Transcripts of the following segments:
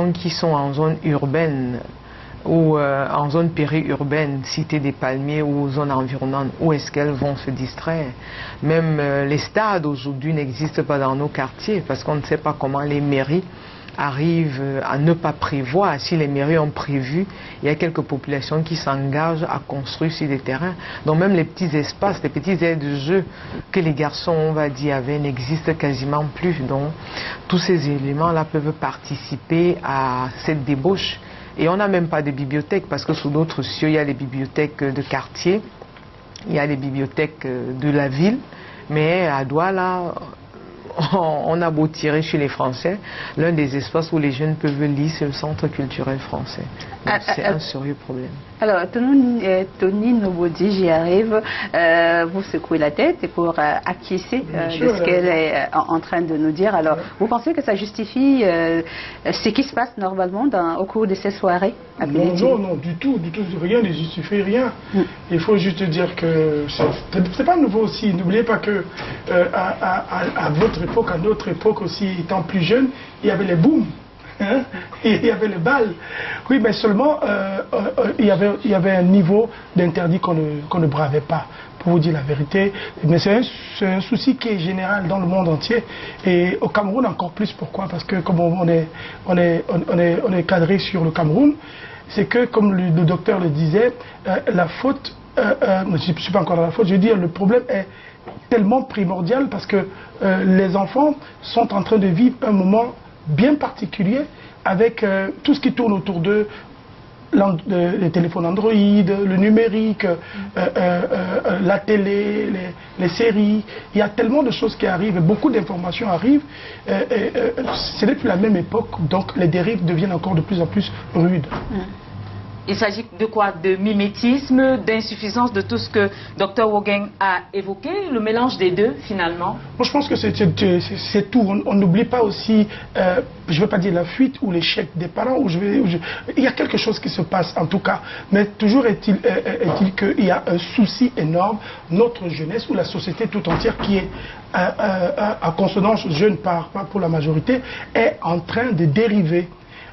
populations qui sont en zone urbaine ou en zone périurbaine, cité des palmiers ou zone environnante, où est-ce qu'elles vont se distraire? Même les stades aujourd'hui n'existent pas dans nos quartiers parce qu'on ne sait pas comment les mairies arrivent à ne pas prévoir. Si les mairies ont prévu, il y a quelques populations qui s'engagent à construire sur des terrains. Donc même les petits espaces, les petits aires de jeu que les garçons, on va dire, avaient, n'existent quasiment plus. Donc tous ces éléments-là peuvent participer à cette débauche. Et on n'a même pas de bibliothèque parce que sous d'autres cieux, il y a les bibliothèques de quartier, il y a les bibliothèques de la ville, mais à Douala, on a beau tirer chez les Français, l'un des espaces où les jeunes peuvent lire, c'est le centre culturel français. C'est un sérieux problème. Alors, Tony Nobody, j'y arrive. Vous secouez la tête pour acquiescer de ce qu'elle est en train de nous dire. Alors, vous pensez que ça justifie ce qui se passe normalement au cours de ces soirées? Non, du tout. Rien ne justifie rien. Il faut juste dire que c'est pas nouveau aussi. N'oubliez pas que à votre époque, à notre époque aussi, étant plus jeune, il y avait les booms. Hein? Il y avait les balles. Oui, mais seulement il y avait un niveau d'interdit qu'on ne bravait pas, pour vous dire la vérité. Mais c'est un souci qui est général dans le monde entier. Et au Cameroun encore plus. Pourquoi? Parce que comme on est cadré sur le Cameroun, c'est que comme le docteur le disait, la faute, je ne suis pas encore dans la faute, je veux dire, le problème est tellement primordial parce que les enfants sont en train de vivre un moment bien particulier avec tout ce qui tourne autour d'eux, les téléphones Android, le numérique, la télé, les séries. Il y a tellement de choses qui arrivent, beaucoup d'informations arrivent. Ce n'est plus la même époque, donc les dérives deviennent encore de plus en plus rudes. Il s'agit de quoi? De mimétisme, d'insuffisance de tout ce que Dr Wogen a évoqué, le mélange des deux finalement? Moi je pense que c'est tout. On n'oublie pas aussi, je ne veux pas dire la fuite ou l'échec des parents. Il y a quelque chose qui se passe en tout cas. Mais toujours est-il qu'il y a un souci énorme, notre jeunesse ou la société tout entière qui est à consonance jeune pour la majorité, est en train de dériver.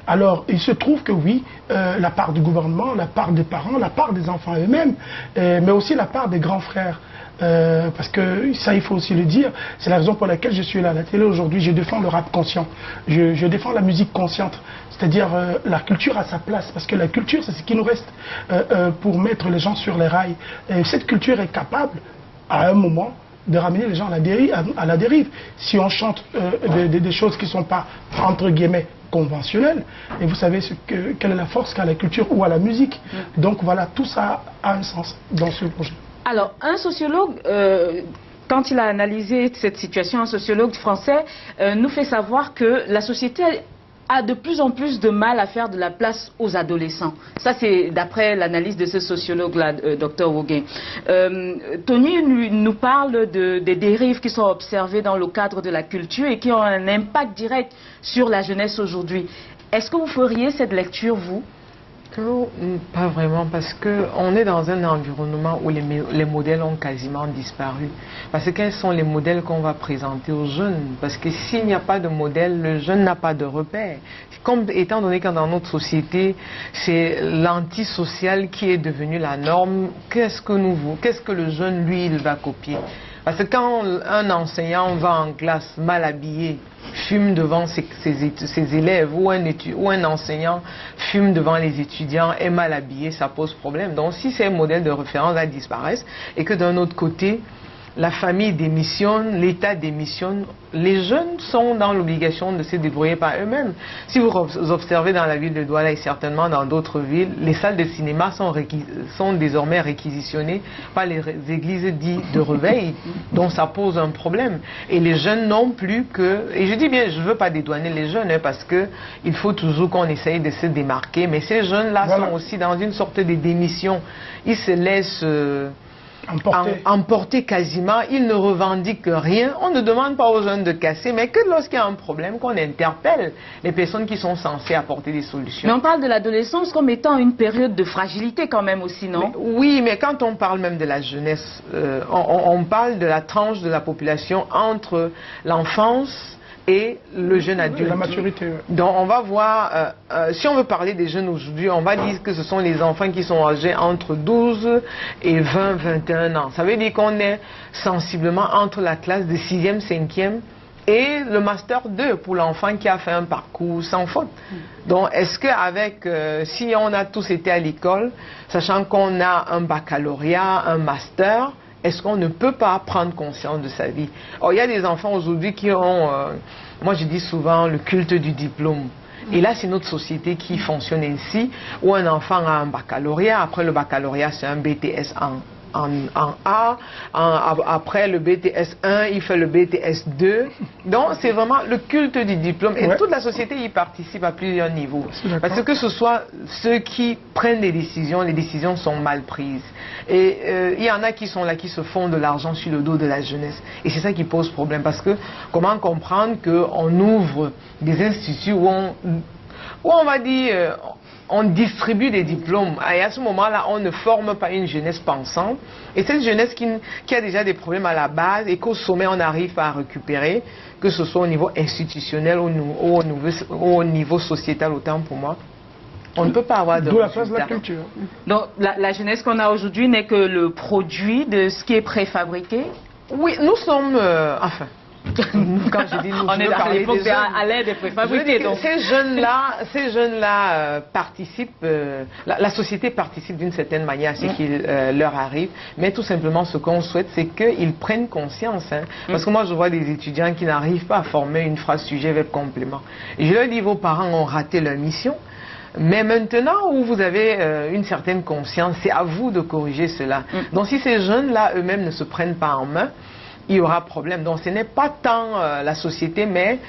Alors, il se trouve que oui, la part du gouvernement, la part des parents, la part des enfants eux-mêmes, mais aussi la part des grands frères. Parce que ça, il faut aussi le dire, c'est la raison pour laquelle je suis là à la télé aujourd'hui. Je défends le rap conscient, je défends la musique consciente, c'est-à-dire la culture à sa place, parce que la culture, c'est ce qui nous reste pour mettre les gens sur les rails. Et cette culture est capable, à un moment, de ramener les gens à la dérive. Si on chante des choses qui ne sont pas, entre guillemets, conventionnelles, et vous savez quelle est la force qu'a la culture ou à la musique. Donc voilà, tout ça a un sens dans ce projet. Alors, un sociologue, quand il a analysé cette situation, un sociologue français nous fait savoir que la société a de plus en plus de mal à faire de la place aux adolescents. Ça, c'est d'après l'analyse de ce sociologue-là, Dr Wogen. Tony nous parle des dérives qui sont observées dans le cadre de la culture et qui ont un impact direct sur la jeunesse aujourd'hui. Est-ce que vous feriez cette lecture, vous? Pas vraiment, parce qu'on est dans un environnement où les modèles ont quasiment disparu. Parce que quels sont les modèles qu'on va présenter aux jeunes? Parce que s'il n'y a pas de modèle, le jeune n'a pas de repère. Comme étant donné que dans notre société, c'est l'antisocial qui est devenu la norme, qu'est-ce que le jeune, lui, il va copier? Parce que quand un enseignant va en classe mal habillé, fume devant ses élèves, ou un enseignant fume devant les étudiants, est mal habillé, ça pose problème. Donc si ces modèles de référence là disparaissent, et que d'un autre côté, la famille démissionne, l'État démissionne, les jeunes sont dans l'obligation de se débrouiller par eux-mêmes. Si vous observez dans la ville de Douala et certainement dans d'autres villes, les salles de cinéma sont désormais réquisitionnées par les églises dites de réveil, donc ça pose un problème. Et les jeunes non plus que... Et je dis bien, je ne veux pas dédouaner les jeunes, hein, parce qu'il faut toujours qu'on essaye de se démarquer, mais ces jeunes-là sont aussi dans une sorte de démission. Ils se laissent... emporté quasiment, ils ne revendiquent rien. On ne demande pas aux jeunes de casser, mais que lorsqu'il y a un problème, qu'on interpelle les personnes qui sont censées apporter des solutions. Mais on parle de l'adolescence comme étant une période de fragilité quand même aussi, non? Oui, mais quand on parle même de la jeunesse, on parle de la tranche de la population entre l'enfance, et le jeune adulte. La maturité. Donc on va voir, si on veut parler des jeunes aujourd'hui, on va dire que ce sont les enfants qui sont âgés entre 12 et 20, 21 ans. Ça veut dire qu'on est sensiblement entre la classe de 6e, 5e et le Master 2 pour l'enfant qui a fait un parcours sans faute. Donc est-ce qu'avec, si on a tous été à l'école, sachant qu'on a un baccalauréat, un master, est-ce qu'on ne peut pas prendre conscience de sa vie? Or, il y a des enfants aujourd'hui qui ont, moi je dis souvent, le culte du diplôme. Et là, c'est notre société qui fonctionne ainsi, où un enfant a un baccalauréat, après le baccalauréat, c'est un BTS en A, après le BTS 1, il fait le BTS 2. Donc, c'est vraiment le culte du diplôme. Et toute la société y participe à plusieurs niveaux. Parce que ce soit ceux qui prennent les décisions sont mal prises. Et il y en a qui sont là, qui se font de l'argent sur le dos de la jeunesse. Et c'est ça qui pose problème. Parce que comment comprendre qu'on ouvre des instituts où on va dire... on distribue des diplômes et à ce moment-là, on ne forme pas une jeunesse pensante. Et cette jeunesse qui a déjà des problèmes à la base et qu'au sommet, on n'arrive pas à récupérer, que ce soit au niveau institutionnel ou au niveau sociétal, autant pour moi, on ne peut pas avoir de résultats. D'où la place de la culture. Donc la jeunesse qu'on a aujourd'hui n'est que le produit de ce qui est préfabriqué? Oui, nous sommes... enfin... Quand je dis nous, on est à l'époque à l'aide des préfabriqués. Donc. Ces jeunes-là participent, la société participe d'une certaine manière à ce qui leur arrive, mais tout simplement ce qu'on souhaite, c'est qu'ils prennent conscience. Parce que moi, je vois des étudiants qui n'arrivent pas à former une phrase sujet verbe complément. Et je leur dis, vos parents ont raté leur mission. Mais maintenant où vous avez une certaine conscience, c'est à vous de corriger cela. Donc si ces jeunes-là eux-mêmes ne se prennent pas en main, il y aura problème. Donc ce n'est pas tant la société, mais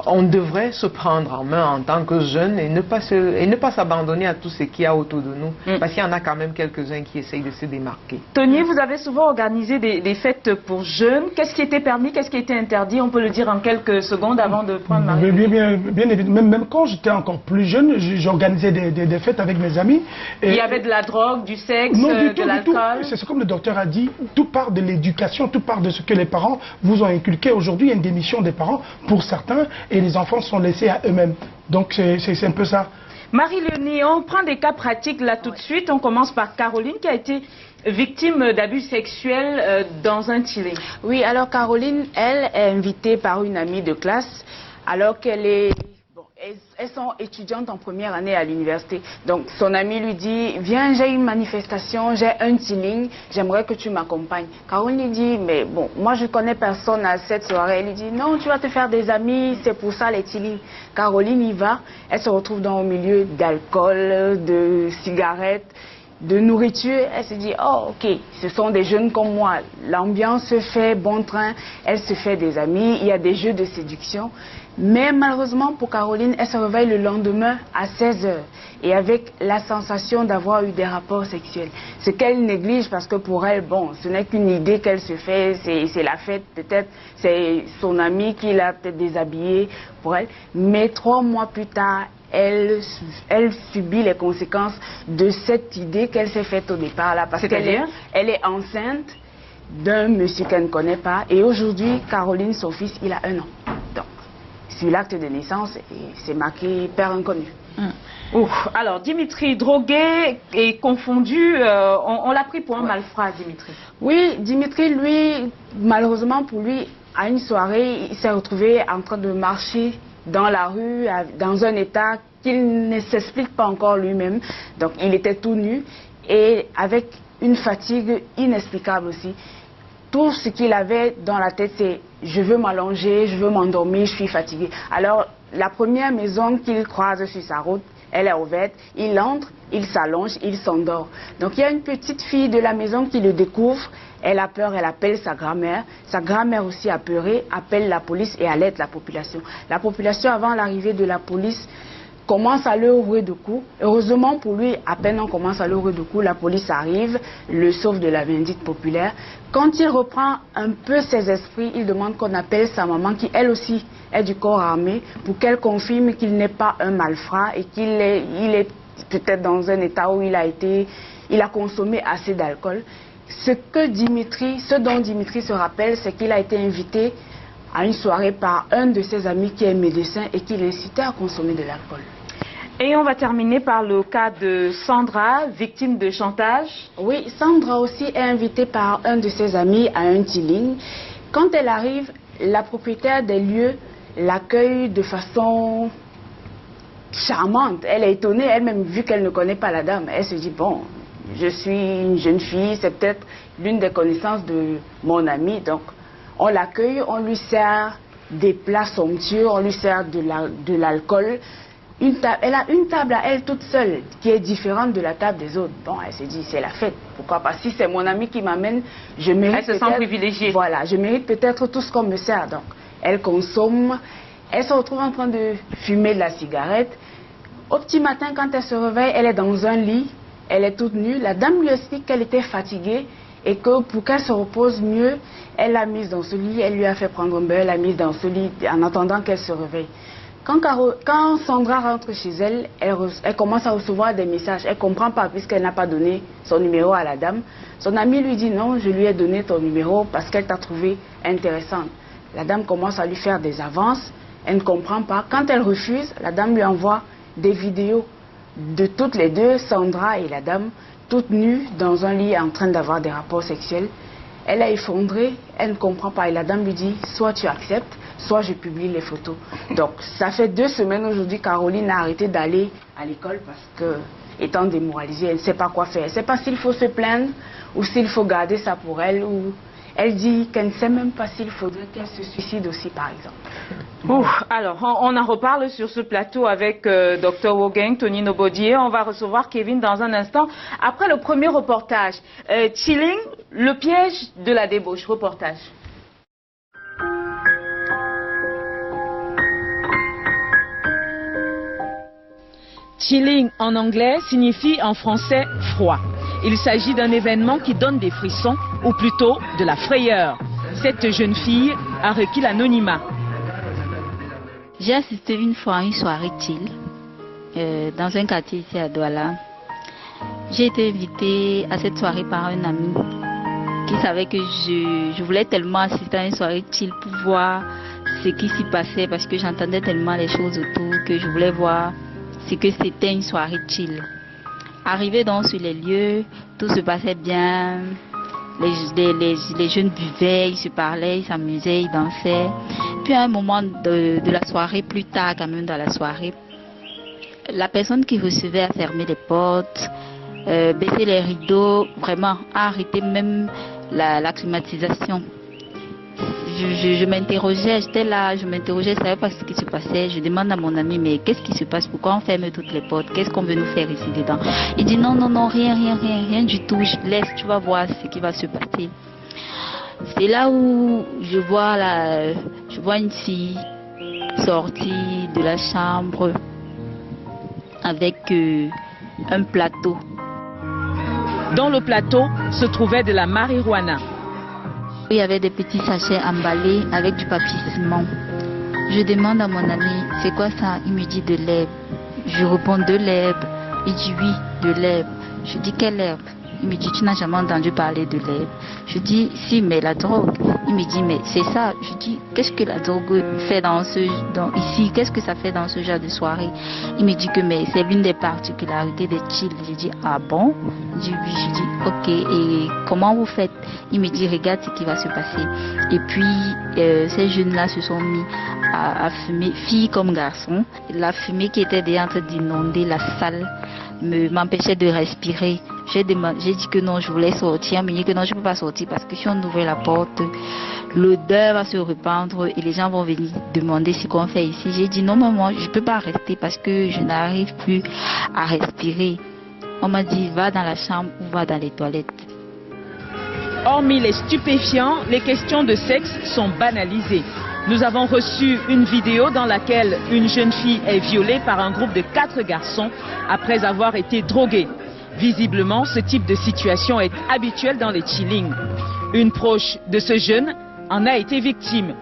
on devrait se prendre en main en tant que jeune et ne pas s'abandonner à tout ce qu'il y a autour de nous. Parce qu'il y en a quand même quelques-uns qui essayent de se démarquer. Tony, vous avez souvent organisé des fêtes pour jeunes. Qu'est-ce qui était permis, qu'est-ce qui était interdit? On peut le dire en quelques secondes avant de prendre la bien évidemment. Même quand j'étais encore plus jeune, j'organisais des fêtes avec mes amis. Et il y avait de la drogue, du sexe, de l'alcool? C'est comme le docteur a dit, tout part de l'éducation, tout part de ce que les parents vous ont inculqué. Aujourd'hui, il y a une démission des parents pour certains. Et les enfants sont laissés à eux-mêmes. Donc c'est un peu ça. Marie-Léonie, on prend des cas pratiques là tout de suite. On commence par Caroline qui a été victime d'abus sexuels dans un Tilling. Oui, alors Caroline, elle est invitée par une amie de classe alors qu'elle est... Elles sont étudiantes en première année à l'université. Donc son ami lui dit, viens, j'ai une manifestation, j'ai un Tilling, j'aimerais que tu m'accompagnes. Caroline lui dit, mais bon, moi je connais personne à cette soirée. Elle lui dit, non, tu vas te faire des amis, c'est pour ça les Tilling. Caroline y va, elle se retrouve dans le milieu d'alcool, de cigarettes, de nourriture. Elle se dit, oh ok, ce sont des jeunes comme moi, l'ambiance se fait bon train, elle se fait des amis, il y a des jeux de séduction. Mais malheureusement pour Caroline, elle se réveille le lendemain à 16 h et avec la sensation d'avoir eu des rapports sexuels. Ce qu'elle néglige parce que pour elle, bon, ce n'est qu'une idée qu'elle se fait, c'est la fête peut-être, c'est son ami qui l'a peut-être déshabillée pour elle. Mais 3 mois plus tard, elle subit les conséquences de cette idée qu'elle s'est faite au départ là, parce qu'elle est enceinte d'un monsieur qu'elle ne connaît pas et aujourd'hui, Caroline, son fils, il a 1 an. Donc, sur l'acte de naissance, c'est marqué père inconnu. Alors, Dimitri, drogué et confondu, on l'a pris pour un malfrat, Dimitri. Oui, Dimitri, lui, malheureusement pour lui, à une soirée, il s'est retrouvé en train de marcher dans la rue, dans un état qu'il ne s'explique pas encore lui-même. Donc, il était tout nu et avec une fatigue inexplicable aussi. Tout ce qu'il avait dans la tête, c'est « je veux m'allonger, je veux m'endormir, je suis fatigué ». Alors, la première maison qu'il croise sur sa route, elle est ouverte, il entre, il s'allonge, il s'endort. Donc, il y a une petite fille de la maison qui le découvre, elle a peur, elle appelle sa grand-mère. Sa grand-mère aussi apeurée, appelle la police et alerte la population. La population, avant l'arrivée de la police, commence à le ouvrir de coups. Heureusement pour lui, à peine on commence à le ouvrir de coups, la police arrive, le sauve de la vindicte populaire. Quand il reprend un peu ses esprits, il demande qu'on appelle sa maman, qui elle aussi est du corps armé, pour qu'elle confirme qu'il n'est pas un malfrat et qu'il est peut-être dans un état où il a consommé assez d'alcool. Ce dont Dimitri se rappelle, c'est qu'il a été invité à une soirée par un de ses amis qui est médecin et qui l'incitait à consommer de l'alcool. Et on va terminer par le cas de Sandra, victime de chantage. Oui, Sandra aussi est invitée par un de ses amis à un chilling. Quand elle arrive, la propriétaire des lieux l'accueille de façon charmante. Elle est étonnée elle-même vu qu'elle ne connaît pas la dame. Elle se dit, bon, je suis une jeune fille, c'est peut-être l'une des connaissances de mon ami. Donc, on l'accueille, on lui sert des plats somptueux, on lui sert de l'alcool. Elle a une table à elle toute seule qui est différente de la table des autres. Bon, elle se dit, c'est la fête. Pourquoi pas? Si c'est mon ami qui m'amène, je mérite. Elle se sent privilégiée. Voilà, je mérite peut-être tout ce qu'on me sert. Donc, elle consomme. Elle se retrouve en train de fumer de la cigarette. Au petit matin, quand elle se réveille, elle est dans un lit. Elle est toute nue. La dame lui explique qu'elle était fatiguée et que pour qu'elle se repose mieux, elle l'a mise dans ce lit. Elle lui a fait prendre un bain, elle l'a mise dans ce lit en attendant qu'elle se réveille. Quand Sandra rentre chez elle, elle commence à recevoir des messages. Elle ne comprend pas puisqu'elle n'a pas donné son numéro à la dame. Son ami lui dit non, je lui ai donné ton numéro parce qu'elle t'a trouvé intéressante. La dame commence à lui faire des avances. Elle ne comprend pas. Quand elle refuse, la dame lui envoie des vidéos de toutes les deux, Sandra et la dame, toutes nues dans un lit en train d'avoir des rapports sexuels. Elle a effondré, elle ne comprend pas. Et la dame lui dit, soit tu acceptes, soit je publie les photos. Donc, ça fait 2 semaines aujourd'hui, Caroline a arrêté d'aller à l'école parce que, étant démoralisée, elle ne sait pas quoi faire. Elle ne sait pas s'il faut se plaindre ou s'il faut garder ça pour elle. Ou elle dit qu'elle ne sait même pas s'il faudrait qu'elle se suicide aussi, par exemple. Alors, on en reparle sur ce plateau avec Dr Wogeng, Tony Nobodier. On va recevoir Kevin dans un instant. Après le premier reportage, Chilling, le piège de la débauche. Reportage. Chilling en anglais signifie en français froid. Il s'agit d'un événement qui donne des frissons, ou plutôt de la frayeur. Cette jeune fille a requis l'anonymat. J'ai assisté une fois à une soirée chill dans un quartier ici à Douala. J'ai été invitée à cette soirée par un ami qui savait que je voulais tellement assister à une soirée chill pour voir ce qui s'y passait parce que j'entendais tellement les choses autour que je voulais voir ce que c'était une soirée chill. Arrivé donc sur les lieux, tout se passait bien. Les jeunes buvaient, ils se parlaient, ils s'amusaient, ils dansaient. Puis à un moment de la soirée, plus tard quand même dans la soirée, la personne qui recevait a fermé les portes, baissé les rideaux, vraiment a arrêté même la climatisation. Je m'interrogeais, j'étais là, je m'interrogeais, je ne savais pas ce qui se passait. Je demande à mon ami, mais qu'est-ce qui se passe? Pourquoi on ferme toutes les portes? Qu'est-ce qu'on veut nous faire ici dedans? Il dit non, non, non, rien du tout. Je laisse, tu vas voir ce qui va se passer. C'est là où je vois une fille sortie de la chambre avec un plateau. Dans le plateau se trouvait de la marijuana. Il y avait des petits sachets emballés avec du papier ciment. Je demande à mon ami, c'est quoi ça? Il me dit de l'herbe. Je réponds de l'herbe. Il dit oui, de l'herbe. Je dis quelle herbe? Il me dit, tu n'as jamais entendu parler de l'herbe. Je dis, si, mais la drogue. Il me dit, mais c'est ça. Je dis, qu'est-ce que la drogue fait ici? Qu'est-ce que ça fait dans ce genre de soirée? Il me dit que mais c'est l'une des particularités des chill. Je dis, ah bon? Il dit oui. Je dis, ok. Et comment vous faites? Il me dit, regarde ce qui va se passer. Et puis, ces jeunes-là se sont mis à fumer, filles comme garçons. La fumée qui était déjà en train d'inonder la salle m'empêchait de respirer. J'ai dit que non, je voulais sortir, mais il dit que non, je ne peux pas sortir parce que si on ouvre la porte, l'odeur va se répandre et les gens vont venir demander ce qu'on fait ici. J'ai dit non, maman, je ne peux pas rester parce que je n'arrive plus à respirer. On m'a dit, va dans la chambre ou va dans les toilettes. Hormis les stupéfiants, les questions de sexe sont banalisées. Nous avons reçu une vidéo dans laquelle une jeune fille est violée par un groupe de 4 garçons après avoir été droguée. Visiblement, ce type de situation est habituel dans les chillings. Une proche de ce jeune en a été victime.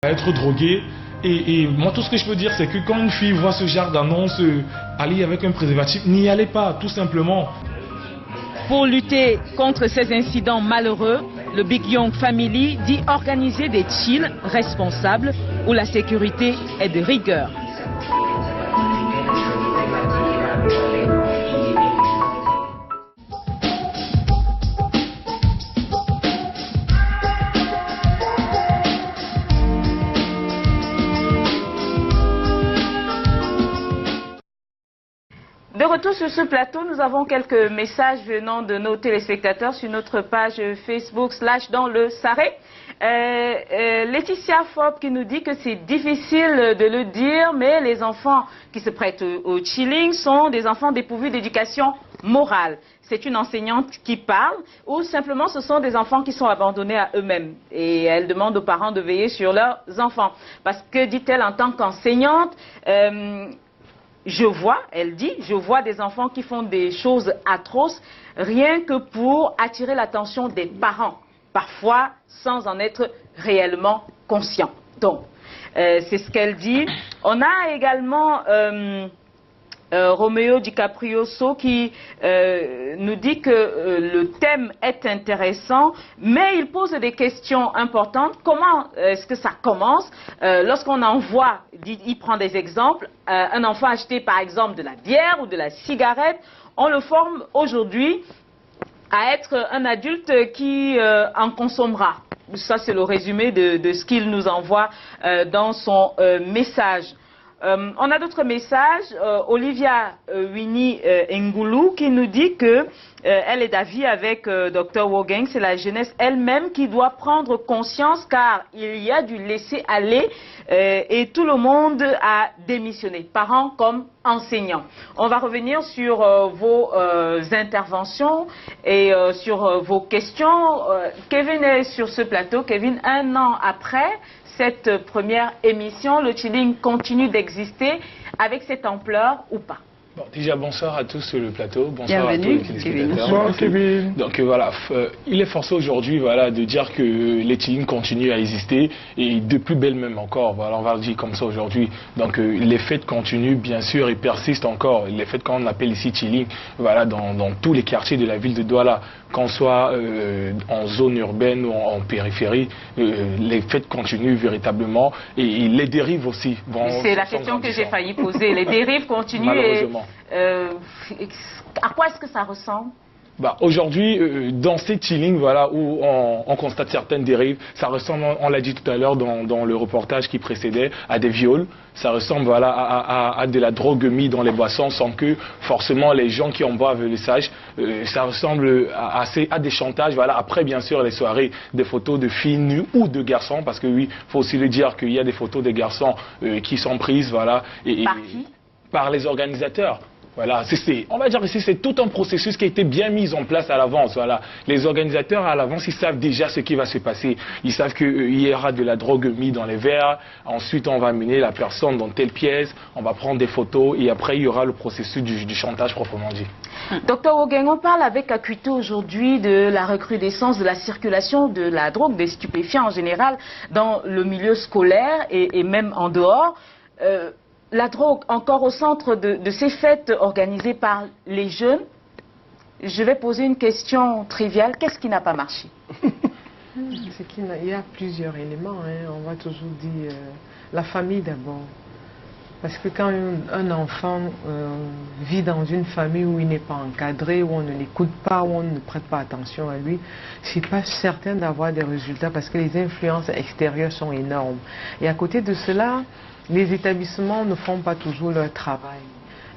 Être drogué. Et moi, tout ce que je peux dire, c'est que quand une fille voit ce genre d'annonce, aller avec un préservatif, n'y allez pas, tout simplement. Pour lutter contre ces incidents malheureux, le Big Young Family dit organiser des chills responsables où la sécurité est de rigueur. De retour sur ce plateau, nous avons quelques messages venant de nos téléspectateurs sur notre page Facebook / dans le Saré. Laetitia Fob qui nous dit que c'est difficile de le dire, mais les enfants qui se prêtent au chilling sont des enfants dépourvus d'éducation morale. C'est une enseignante qui parle, ou simplement ce sont des enfants qui sont abandonnés à eux-mêmes. Et elle demande aux parents de veiller sur leurs enfants. Parce que, dit-elle, en tant qu'enseignante, je vois des enfants qui font des choses atroces rien que pour attirer l'attention des parents, parfois sans en être réellement conscients. Donc, c'est ce qu'elle dit. On a également Roméo DiCaprioso qui nous dit que le thème est intéressant, mais il pose des questions importantes. Comment est-ce que ça commence? Lorsqu'on envoie, il prend des exemples, un enfant acheter par exemple de la bière ou de la cigarette, on le forme aujourd'hui à être un adulte qui en consommera. Ça, c'est le résumé de ce qu'il nous envoie dans son message. On a d'autres messages. Olivia Winnie Ngoulou qui nous dit que elle est d'avis avec Dr Wogeng, c'est la jeunesse elle-même qui doit prendre conscience car il y a du laisser-aller et tout le monde a démissionné, parents comme enseignants. On va revenir sur vos interventions et sur vos questions. Kevin est sur ce plateau. Kevin, un an après cette première émission, le chilling continue d'exister avec cette ampleur ou pas? Bon, déjà, bonsoir à tous sur le plateau. Bonsoir Bienvenue, à tous les téléspectateurs. Bonsoir, Kevin. Donc voilà, il est forcé aujourd'hui de dire que les chillings continuent à exister et de plus belle même encore. Voilà, on va le dire comme ça aujourd'hui. Donc les fêtes continuent bien sûr et persistent encore. Les fêtes qu'on appelle ici chilling, voilà, dans tous les quartiers de la ville de Douala, qu'on soit en zone urbaine ou en périphérie, les fêtes continuent véritablement et les dérives aussi vont. C'est la question que j'ai failli poser. Les dérives continuent. Malheureusement. À quoi est-ce que ça ressemble? Aujourd'hui, dans ces chillings, voilà, où on constate certaines dérives, ça ressemble, on l'a dit tout à l'heure dans le reportage qui précédait, à des viols. Ça ressemble voilà, à de la drogue mise dans les boissons sans que forcément les gens qui en boivent le sachent. Ça ressemble à des chantages. Voilà. Après, bien sûr, les soirées, des photos de filles nues ou de garçons, parce que oui, il faut aussi le dire qu'il y a des photos des garçons qui sont prises. Voilà, par qui? Par les organisateurs. Voilà, on va dire que c'est tout un processus qui a été bien mis en place à l'avance. Voilà. Les organisateurs à l'avance, ils savent déjà ce qui va se passer. Ils savent qu'il y aura de la drogue mise dans les verres. Ensuite, on va amener la personne dans telle pièce. On va prendre des photos et après, il y aura le processus du chantage proprement dit. Docteur Wogeng, on parle avec acuité aujourd'hui de la recrudescence de la circulation de la drogue, des stupéfiants en général, dans le milieu scolaire et même en dehors. La drogue encore au centre de ces fêtes organisées par les jeunes. Je vais poser une question triviale. Qu'est-ce qui n'a pas marché? Il y a plusieurs éléments. Hein. On va toujours dire la famille d'abord. Parce que quand un enfant vit dans une famille où il n'est pas encadré, où on ne l'écoute pas, où on ne prête pas attention à lui, c'est pas certain d'avoir des résultats parce que les influences extérieures sont énormes. Et à côté de cela, les établissements ne font pas toujours leur travail.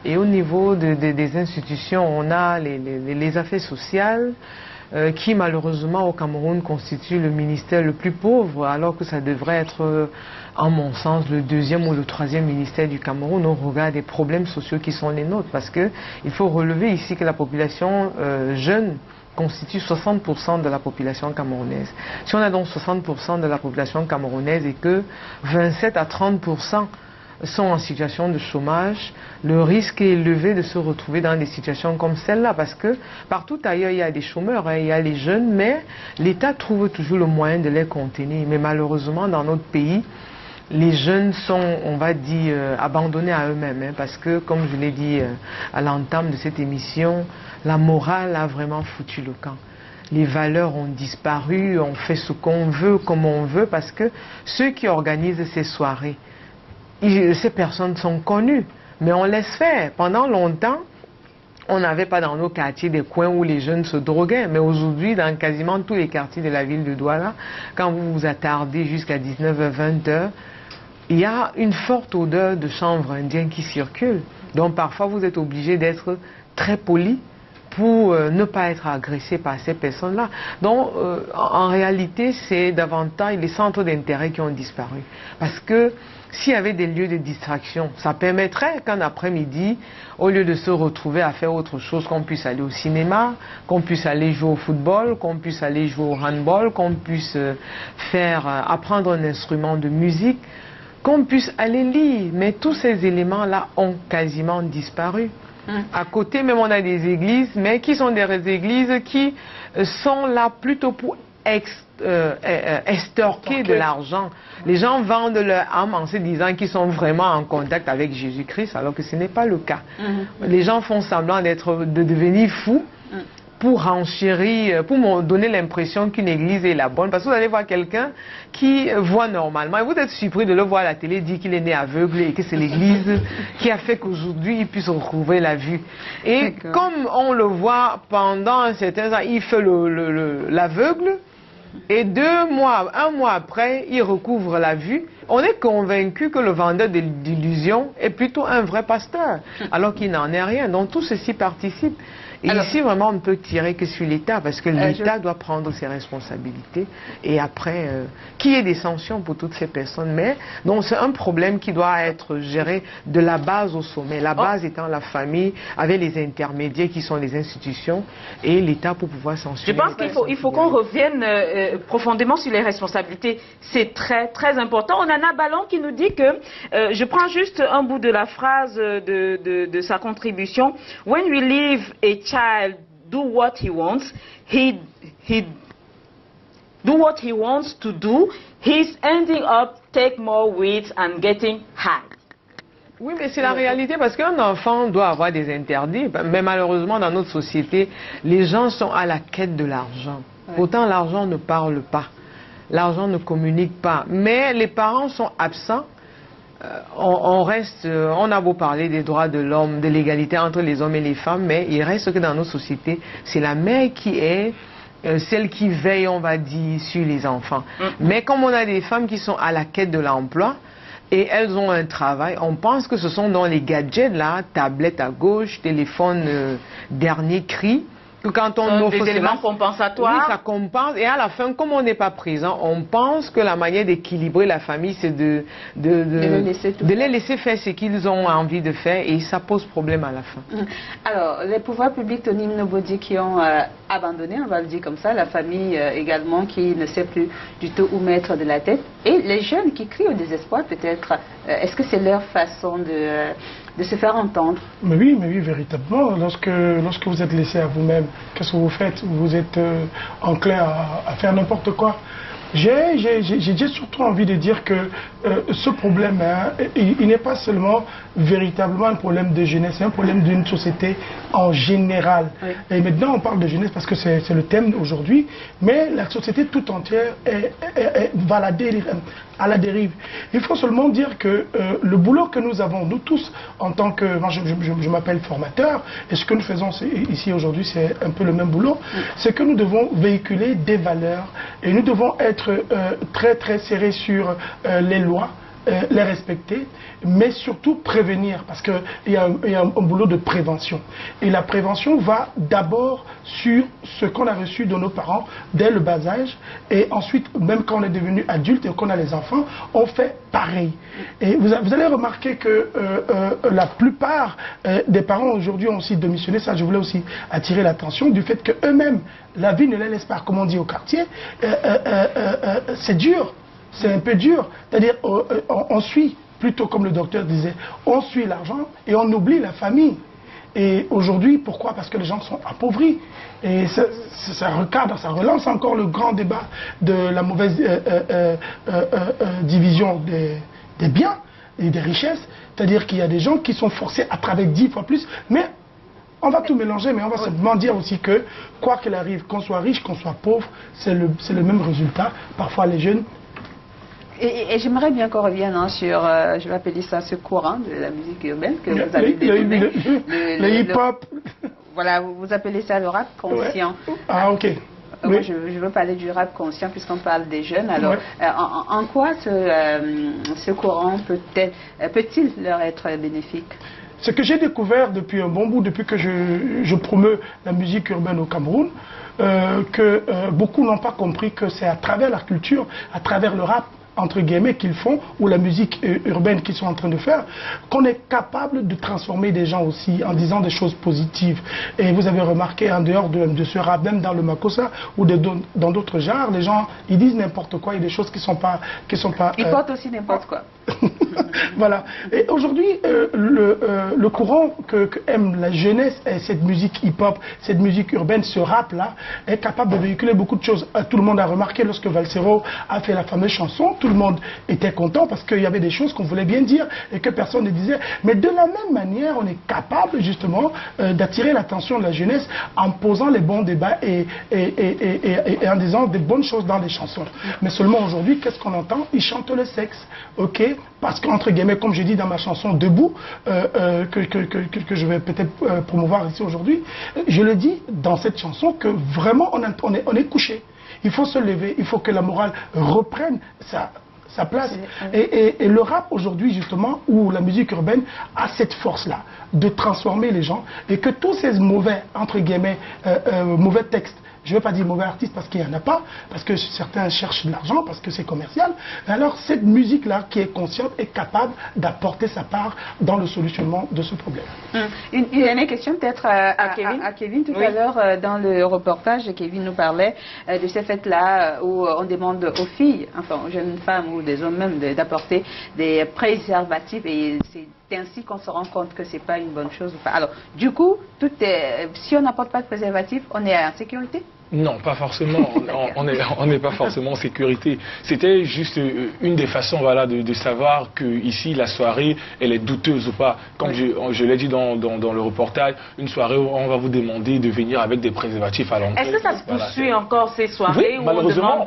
Et au niveau des institutions, on a les affaires sociales qui malheureusement au Cameroun constituent le ministère le plus pauvre, alors que ça devrait être, en mon sens, le deuxième ou le troisième ministère du Cameroun au regard des problèmes sociaux qui sont les nôtres. Parce qu'il faut relever ici que la population jeune constitue 60% de la population camerounaise. Si on a donc 60% de la population camerounaise et que 27 à 30% sont en situation de chômage, le risque est élevé de se retrouver dans des situations comme celle-là, parce que partout ailleurs il y a des chômeurs, hein, il y a les jeunes, mais l'État trouve toujours le moyen de les contenir. Mais malheureusement, dans notre pays, les jeunes sont, on va dire, abandonnés à eux-mêmes, hein, parce que, comme je l'ai dit à l'entame de cette émission, la morale a vraiment foutu le camp. Les valeurs ont disparu, on fait ce qu'on veut, comme on veut, parce que ceux qui organisent ces soirées, ces personnes sont connues, mais on laisse faire. Pendant longtemps, on n'avait pas dans nos quartiers des coins où les jeunes se droguaient, mais aujourd'hui, dans quasiment tous les quartiers de la ville de Douala, quand vous vous attardez jusqu'à 19h, 20h, il y a une forte odeur de chanvre indien qui circule. Donc parfois, vous êtes obligé d'être très poli pour ne pas être agressé par ces personnes-là. Donc, en réalité, c'est davantage les centres d'intérêt qui ont disparu. Parce que s'il y avait des lieux de distraction, ça permettrait qu'un après-midi, au lieu de se retrouver à faire autre chose, qu'on puisse aller au cinéma, qu'on puisse aller jouer au football, qu'on puisse aller jouer au handball, qu'on puisse apprendre un instrument de musique, qu'on puisse aller lire. Mais tous ces éléments-là ont quasiment disparu. À côté, même, on a des églises, mais qui sont des églises qui sont là plutôt pour extorquer de l'argent. Les gens vendent leur âme en se disant qu'ils sont vraiment en contact avec Jésus-Christ, alors que ce n'est pas le cas. Les gens font semblant de devenir fous pour renchérir, pour me donner l'impression qu'une église est la bonne. Parce que vous allez voir quelqu'un qui voit normalement, et vous êtes surpris de le voir à la télé dire qu'il est né aveugle et que c'est l'église qui a fait qu'aujourd'hui il puisse retrouver la vue. Et comme on le voit pendant un certain temps, il fait l'aveugle, et un mois après, il recouvre la vue. On est convaincu que le vendeur d'illusions est plutôt un vrai pasteur, alors qu'il n'en est rien. Donc tout ceci participe. Et alors, ici, vraiment, on ne peut tirer que sur l'État, parce que l'État doit prendre ses responsabilités. Et après, qu'il y ait des sanctions pour toutes ces personnes. Mais donc, c'est un problème qui doit être géré de la base au sommet. La base étant la famille, avec les intermédiaires qui sont les institutions, et l'État pour pouvoir sanctionner. Je pense qu'il faut qu'on revienne profondément sur les responsabilités. C'est très, très important. On a Ballon qui nous dit que, je prends juste un bout de la phrase de sa contribution. When we leave a child do what he wants, he do what he wants to do, he's ending up take more weeds and getting high. Oui, mais c'est la réalité, parce qu'un enfant doit avoir des interdits. Mais malheureusement, dans notre société, les gens sont à la quête de l'argent. Pourtant, l'argent ne parle pas. L'argent ne communique pas. Mais les parents sont absents. On a beau parler des droits de l'homme, de l'égalité entre les hommes et les femmes, mais il reste que dans nos sociétés, c'est la mère qui est celle qui veille, on va dire, sur les enfants. Mais comme on a des femmes qui sont à la quête de l'emploi, et elles ont un travail, on pense que ce sont dans les gadgets, là, tablette à gauche, téléphone dernier cri, que quand on offre des éléments compensatoires. Oui, ça compense. Et à la fin, comme on n'est pas présent, on pense que la manière d'équilibrer la famille, c'est de les laisser faire ce qu'ils ont envie de faire, et ça pose problème à la fin. Alors, les pouvoirs publics, Tony Mnobodi, qui ont abandonné, on va le dire comme ça, la famille également qui ne sait plus du tout où mettre de la tête, et les jeunes qui crient au désespoir peut-être. Est-ce que c'est leur façon de se faire entendre? Mais oui, véritablement. Lorsque vous êtes laissé à vous-même, qu'est-ce que vous faites? Vous êtes enclin à faire n'importe quoi. J'ai surtout envie de dire que ce problème, hein, il n'est pas seulement véritablement un problème de jeunesse, c'est un problème d'une société en général. Oui. Et maintenant, on parle de jeunesse parce que c'est le thème aujourd'hui, mais la société tout entière va à la dérive. Il faut seulement dire que le boulot que nous avons, nous tous, en tant que... Moi, je m'appelle formateur, et ce que nous faisons ici aujourd'hui, c'est un peu le même boulot, c'est que nous devons véhiculer des valeurs, et nous devons être très très serrés sur les lois, les respecter, mais surtout prévenir, parce qu'il y a un boulot de prévention. Et la prévention va d'abord sur ce qu'on a reçu de nos parents dès le bas âge, et ensuite, même quand on est devenu adulte et qu'on a les enfants, on fait pareil. Et vous allez remarquer que la plupart des parents aujourd'hui ont aussi démissionné. Ça, je voulais aussi attirer l'attention du fait qu'eux-mêmes, la vie ne les laisse pas, comme on dit au quartier, c'est dur. C'est un peu dur, c'est-à-dire on suit plutôt comme le docteur disait, on suit l'argent et on oublie la famille. Et aujourd'hui, pourquoi? Parce que les gens sont appauvris. Et ça recadre, ça relance encore le grand débat de la mauvaise division des biens et des richesses. C'est-à-dire qu'il y a des gens qui sont forcés à travailler 10 fois plus, mais on va tout mélanger, mais on va simplement dire aussi que, quoi qu'il arrive, qu'on soit riche, qu'on soit pauvre, c'est le même résultat. Parfois, les jeunes... Et j'aimerais bien qu'on revienne sur, je vais appeler ça ce courant de la musique urbaine que vous avez dénommé. Le hip-hop. Voilà, vous appelez ça le rap conscient. Ouais. Ah, ok. Moi, je veux parler du rap conscient puisqu'on parle des jeunes. Alors, en quoi ce courant peut-il leur être bénéfique? Ce que j'ai découvert depuis un bon bout, depuis que je promeus la musique urbaine au Cameroun, que beaucoup n'ont pas compris que c'est à travers la culture, à travers le rap, entre guillemets, qu'ils font, ou la musique urbaine qu'ils sont en train de faire, qu'on est capable de transformer des gens aussi en disant des choses positives. Et vous avez remarqué, en dehors de ce rap, même dans le Makossa ou dans d'autres genres, les gens, ils disent n'importe quoi, il y a des choses qui sont pas... Ils portent aussi n'importe quoi. Voilà. Et aujourd'hui, le courant que aime la jeunesse et cette musique hip-hop, cette musique urbaine, ce rap-là, est capable de véhiculer beaucoup de choses. Tout le monde a remarqué lorsque Valsero a fait la fameuse chanson, tout le monde était content parce qu'il y avait des choses qu'on voulait bien dire et que personne ne disait. Mais de la même manière, on est capable justement d'attirer l'attention de la jeunesse en posant les bons débats et en disant des bonnes choses dans les chansons. Mais seulement aujourd'hui, qu'est-ce qu'on entend? Ils chantent le sexe, ok? Parce qu'entre guillemets, comme j'ai dit dans ma chanson Debout, que je vais peut-être promouvoir ici aujourd'hui, je le dis dans cette chanson que vraiment on est couché. Il faut se lever, il faut que la morale reprenne sa place. Et le rap aujourd'hui justement, ou la musique urbaine, a cette force-là de transformer les gens et que tous ces mauvais, entre guillemets, mauvais textes, je ne veux pas dire mauvais artiste parce qu'il n'y en a pas, parce que certains cherchent de l'argent, parce que c'est commercial. Alors cette musique-là qui est consciente est capable d'apporter sa part dans le solutionnement de ce problème. Une question peut-être à Kevin. Tout à l'heure, dans le reportage, Kevin nous parlait de ces fêtes-là où on demande aux filles, enfin aux jeunes femmes ou des hommes même, d'apporter des préservatifs et c'est ainsi qu'on se rend compte que ce n'est pas une bonne chose. Alors, du coup, si on n'apporte pas de préservatif, on est en sécurité? Non, pas forcément. On n'est pas forcément en sécurité. C'était juste une des façons, voilà, de savoir que ici la soirée, elle est douteuse ou pas. Comme je l'ai dit dans le reportage, une soirée où on va vous demander de venir avec des préservatifs à l'entrée. Est-ce que ça se poursuit encore ces soirées où malheureusement,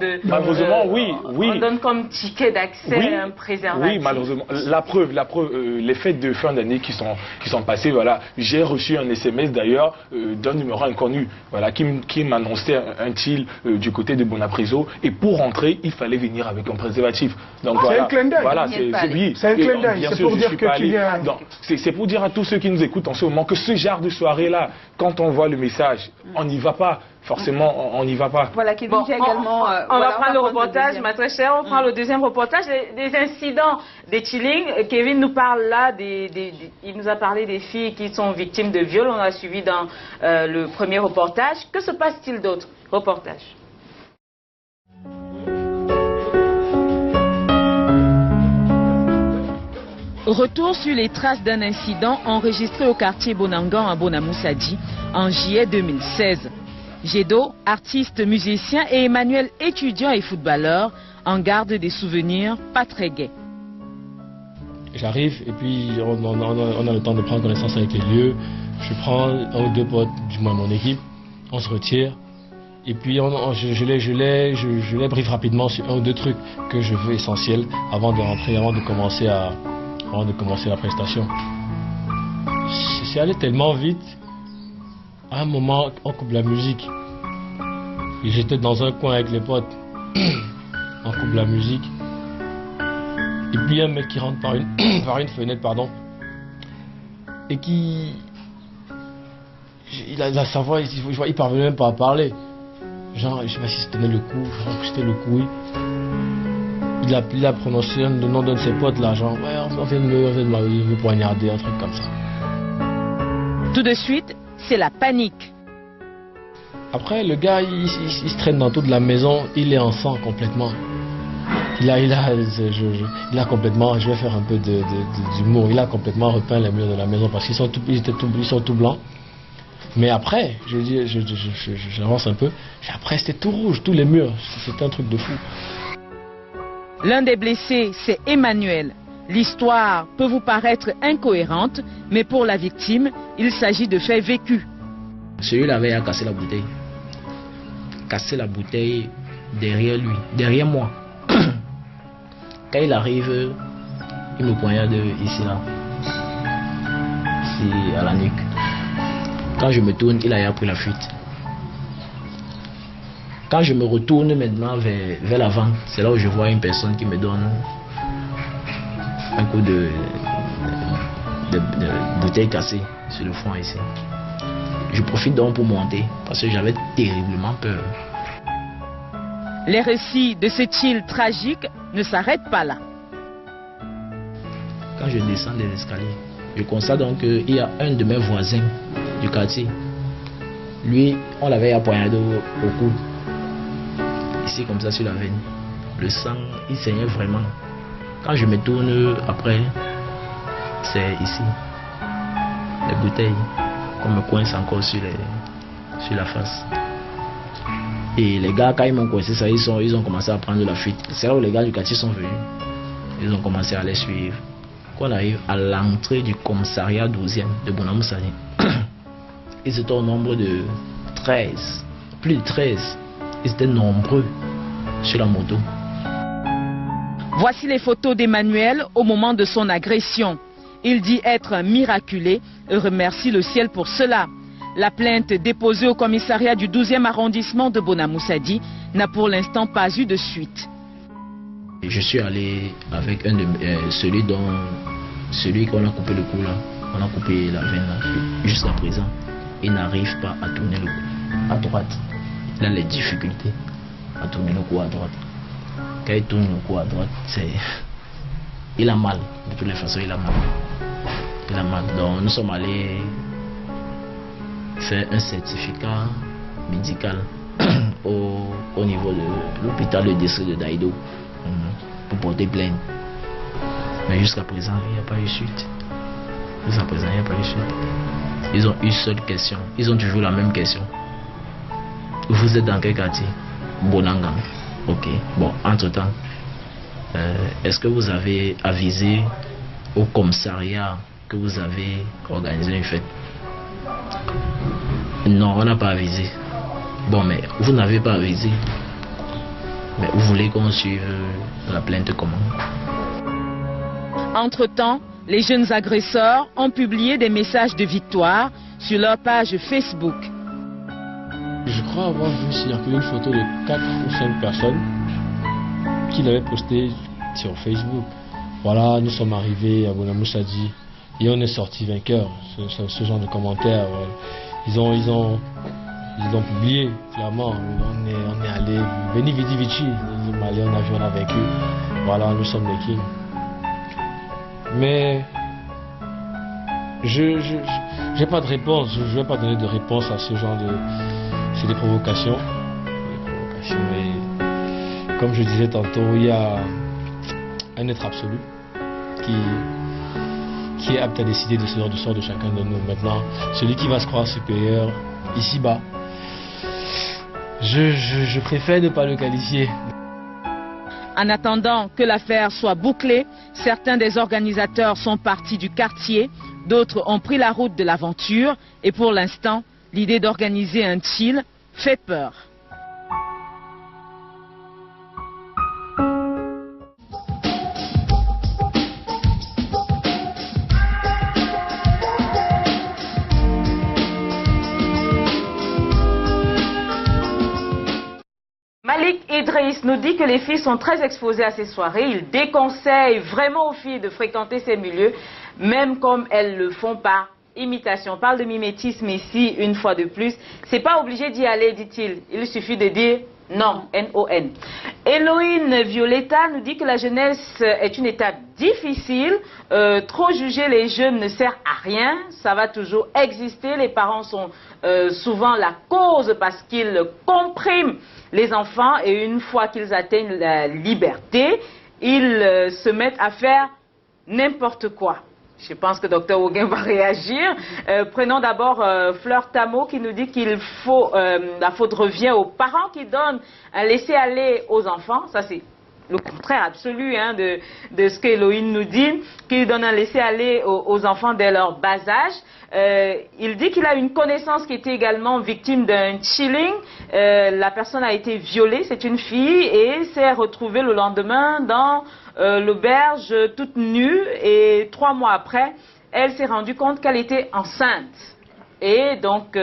oui. On donne comme ticket d'accès un préservatif? Oui, malheureusement. La preuve, les fêtes de fin d'année qui sont passées, voilà. J'ai reçu un SMS d'ailleurs d'un numéro inconnu, voilà, qui m'annonçait un til du côté de Bonapriso et pour rentrer il fallait venir avec un préservatif. Donc c'est un clin d'œil. Voilà, c'est un clin d'œil. C'est pour dire que tu viens. C'est pour dire à tous ceux qui nous écoutent en ce moment que ce genre de soirée là, quand on voit le message, on n'y va pas. Forcément, on n'y va pas. Voilà, Kevin, également. On va prendre le reportage, ma très chère. On prend le deuxième reportage, des incidents des chillings. Kevin nous parle là, il nous a parlé des filles qui sont victimes de viol. On a suivi dans le premier reportage. Que se passe-t-il d'autre? Reportage. Retour sur les traces d'un incident enregistré au quartier Bonangan à Bonamoussadi en juillet 2016. Gédo, artiste, musicien, et Emmanuel, étudiant et footballeur, en gardent des souvenirs pas très gais. J'arrive et puis on a le temps de prendre connaissance avec les lieux. Je prends un ou deux potes, du moins mon équipe, on se retire. Et puis je les briefe rapidement sur un ou deux trucs que je veux essentiels avant de rentrer, avant de commencer la prestation. C'est allé tellement vite. À un moment, on coupe la musique. Et j'étais dans un coin avec les potes. On coupe la musique. Et puis il y a un mec qui rentre par une fenêtre, pardon. Et qui... Il a sa voix, il parvenait même pas à parler. Genre, je sais pas si c'était le coup, genre que c'était le coup, oui. Il a prononcé le nom d'un de ses potes là, genre, ouais, on vient de me poignarder, un truc comme ça. Tout de suite, c'est la panique. Après, le gars, il se traîne dans toute la maison, il est en sang complètement. il a complètement, je vais faire un peu d'humour, il a complètement repeint les murs de la maison parce qu'ils sont tout blancs. Mais après, j'avance un peu, après c'était tout rouge, tous les murs, c'était un truc de fou. L'un des blessés, c'est Emmanuel. L'histoire peut vous paraître incohérente, mais pour la victime, il s'agit de faits vécus. Celui-là avait cassé la bouteille. Casser la bouteille derrière lui, derrière moi. Quand il arrive, il me poignarde ici, là. Ici, à la nuque. Quand je me tourne, il a pris la fuite. Quand je me retourne maintenant vers l'avant, c'est là où je vois une personne qui me donne un coup de bouteille cassée sur le front ici. Je profite donc pour monter parce que j'avais terriblement peur. Les récits de cette île tragique ne s'arrêtent pas là. Quand je descends des escaliers, je constate donc qu'il y a un de mes voisins du quartier. Lui, on l'avait poignardé au cou. Ici comme ça sur la veine. Le sang, il saignait vraiment. Quand je me tourne après, c'est ici. Les bouteilles qu'on me coince encore sur la face. Et les gars, quand ils m'ont coincé ça, ils ont commencé à prendre la fuite. C'est là où les gars du quartier sont venus. Ils ont commencé à les suivre. Quand on arrive à l'entrée du commissariat 12e de Bonamoussadi, ils étaient au nombre de 13. Plus de 13. Ils étaient nombreux sur la moto. Voici les photos d'Emmanuel au moment de son agression. Il dit être miraculé et remercie le ciel pour cela. La plainte déposée au commissariat du 12e arrondissement de Bonamoussadi n'a pour l'instant pas eu de suite. Je suis allé avec celui qu'on a coupé le cou là. On a coupé la veine là. Jusqu'à présent, il n'arrive pas à tourner le cou à droite. Il a les difficultés à tourner le cou à droite. Quand il tourne le cou à droite, il a mal. De toutes les façons, il a mal. Il a mal. Donc nous sommes allés faire un certificat médical au niveau de l'hôpital de district de Daïdo pour porter plainte. Mais jusqu'à présent, il n'y a pas eu suite. Jusqu'à présent, il n'y a pas eu suite. Ils ont une seule question. Ils ont toujours la même question. Vous êtes dans quel quartier? Bonanga. Ok. Bon, entre-temps, est-ce que vous avez avisé au commissariat que vous avez organisé une fête? Non, on n'a pas avisé. Bon, mais vous n'avez pas avisé. Mais vous voulez qu'on suive la plainte comment? Entre-temps, les jeunes agresseurs ont publié des messages de victoire sur leur page Facebook. Je crois avoir vu circuler une photo de 4 ou 5 personnes qui l'avaient postée sur Facebook. Voilà, nous sommes arrivés à Bonamoussadi et on est sorti vainqueur. Ce genre de commentaires, ils ont publié clairement. On est allé, Veni Vidi Vici, on a vaincu. Voilà, nous sommes les kings. Mais je n'ai pas de réponse, je ne vais pas donner de réponse à ce genre de... C'est des provocations. Mais comme je disais tantôt, il y a un être absolu qui est apte à décider de ce genre de sort de chacun de nous. Maintenant, celui qui va se croire supérieur ici-bas, je préfère ne pas le qualifier. En attendant que l'affaire soit bouclée, certains des organisateurs sont partis du quartier, d'autres ont pris la route de l'aventure et pour l'instant, l'idée d'organiser un chill fait peur. Malik Idriss nous dit que les filles sont très exposées à ces soirées. Il déconseille vraiment aux filles de fréquenter ces milieux, même comme elles le font par imitation. On parle de mimétisme ici, une fois de plus. C'est pas obligé d'y aller, dit-il. Il suffit de dire non, N-O-N. Héloïne Violetta nous dit que la jeunesse est une étape difficile. Trop juger les jeunes ne sert à rien. Ça va toujours exister. Les parents sont souvent la cause parce qu'ils compriment les enfants, et une fois qu'ils atteignent la liberté, ils se mettent à faire n'importe quoi. Je pense que Dr Oguin va réagir. Prenons d'abord Fleur Tamo qui nous dit qu'il faut, la faute revient aux parents qui donnent un laisser-aller aux enfants. Ça, c'est le contraire absolu hein, de ce qu'Elohim nous dit, qu'il donne un laisser-aller aux enfants dès leur bas âge. Il dit qu'il a une connaissance qui était également victime d'un chilling. La personne a été violée, c'est une fille, et s'est retrouvée le lendemain dans l'auberge toute nue, et 3 mois après, elle s'est rendue compte qu'elle était enceinte. Et donc,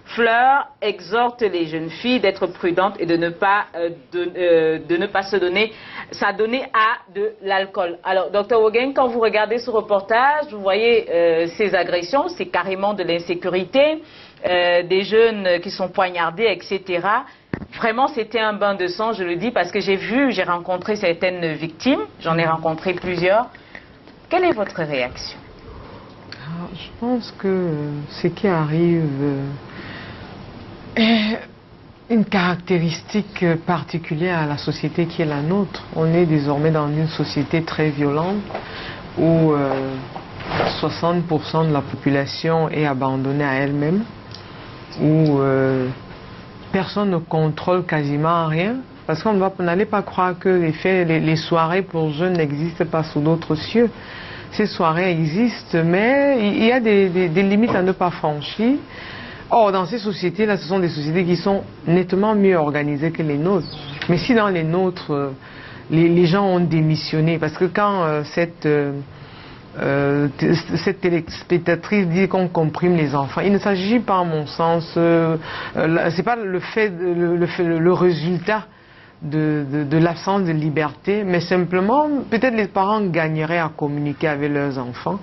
Fleur exhorte les jeunes filles d'être prudentes et de ne pas s'adonner à de l'alcool. Alors, Dr Oguin, quand vous regardez ce reportage, vous voyez ces agressions, c'est carrément de l'insécurité, des jeunes qui sont poignardés, etc. Vraiment, c'était un bain de sang, je le dis, parce que j'ai rencontré certaines victimes, j'en ai rencontré plusieurs. Quelle est votre réaction? Je pense que ce qui arrive est une caractéristique particulière à la société qui est la nôtre. On est désormais dans une société très violente où 60% de la population est abandonnée à elle-même, où personne ne contrôle quasiment rien. Parce qu'on n'allait pas croire que les soirées pour jeunes n'existent pas sous d'autres cieux. Ces soirées existent, mais il y a des limites à ne pas franchir. Or, dans ces sociétés-là, ce sont des sociétés qui sont nettement mieux organisées que les nôtres. Mais si dans les nôtres, les gens ont démissionné, parce que quand cette téléspectatrice dit qu'on comprime les enfants, il ne s'agit pas, à mon sens, c'est pas le résultat de l'absence de liberté, mais simplement, peut-être les parents gagneraient à communiquer avec leurs enfants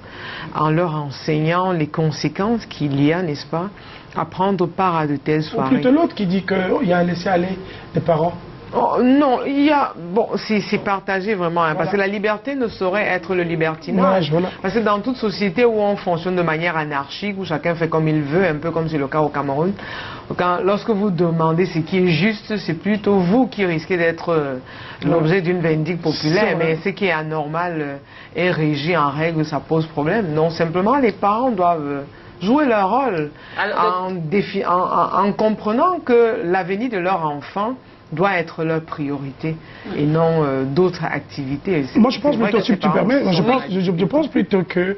en leur enseignant les conséquences qu'il y a, n'est-ce pas, à prendre part à de telles soirées. Ou plutôt l'autre qui dit qu'il y a un laisser-aller des parents. Oh, non, il y a... Bon, c'est partagé vraiment, hein, parce que la liberté ne saurait être le libertinage. Voilà. Parce que dans toute société où on fonctionne de manière anarchique, où chacun fait comme il veut, un peu comme c'est le cas au Cameroun, lorsque vous demandez ce qui est juste, c'est plutôt vous qui risquez d'être l'objet d'une vindicte populaire, mais ce qui est anormal est régi en règle, ça pose problème. Non, simplement les parents doivent jouer leur rôle en comprenant que l'avenir de leur enfant doit être leur priorité et non d'autres activités. Moi, je pense plutôt, si tu permets, je pense plutôt que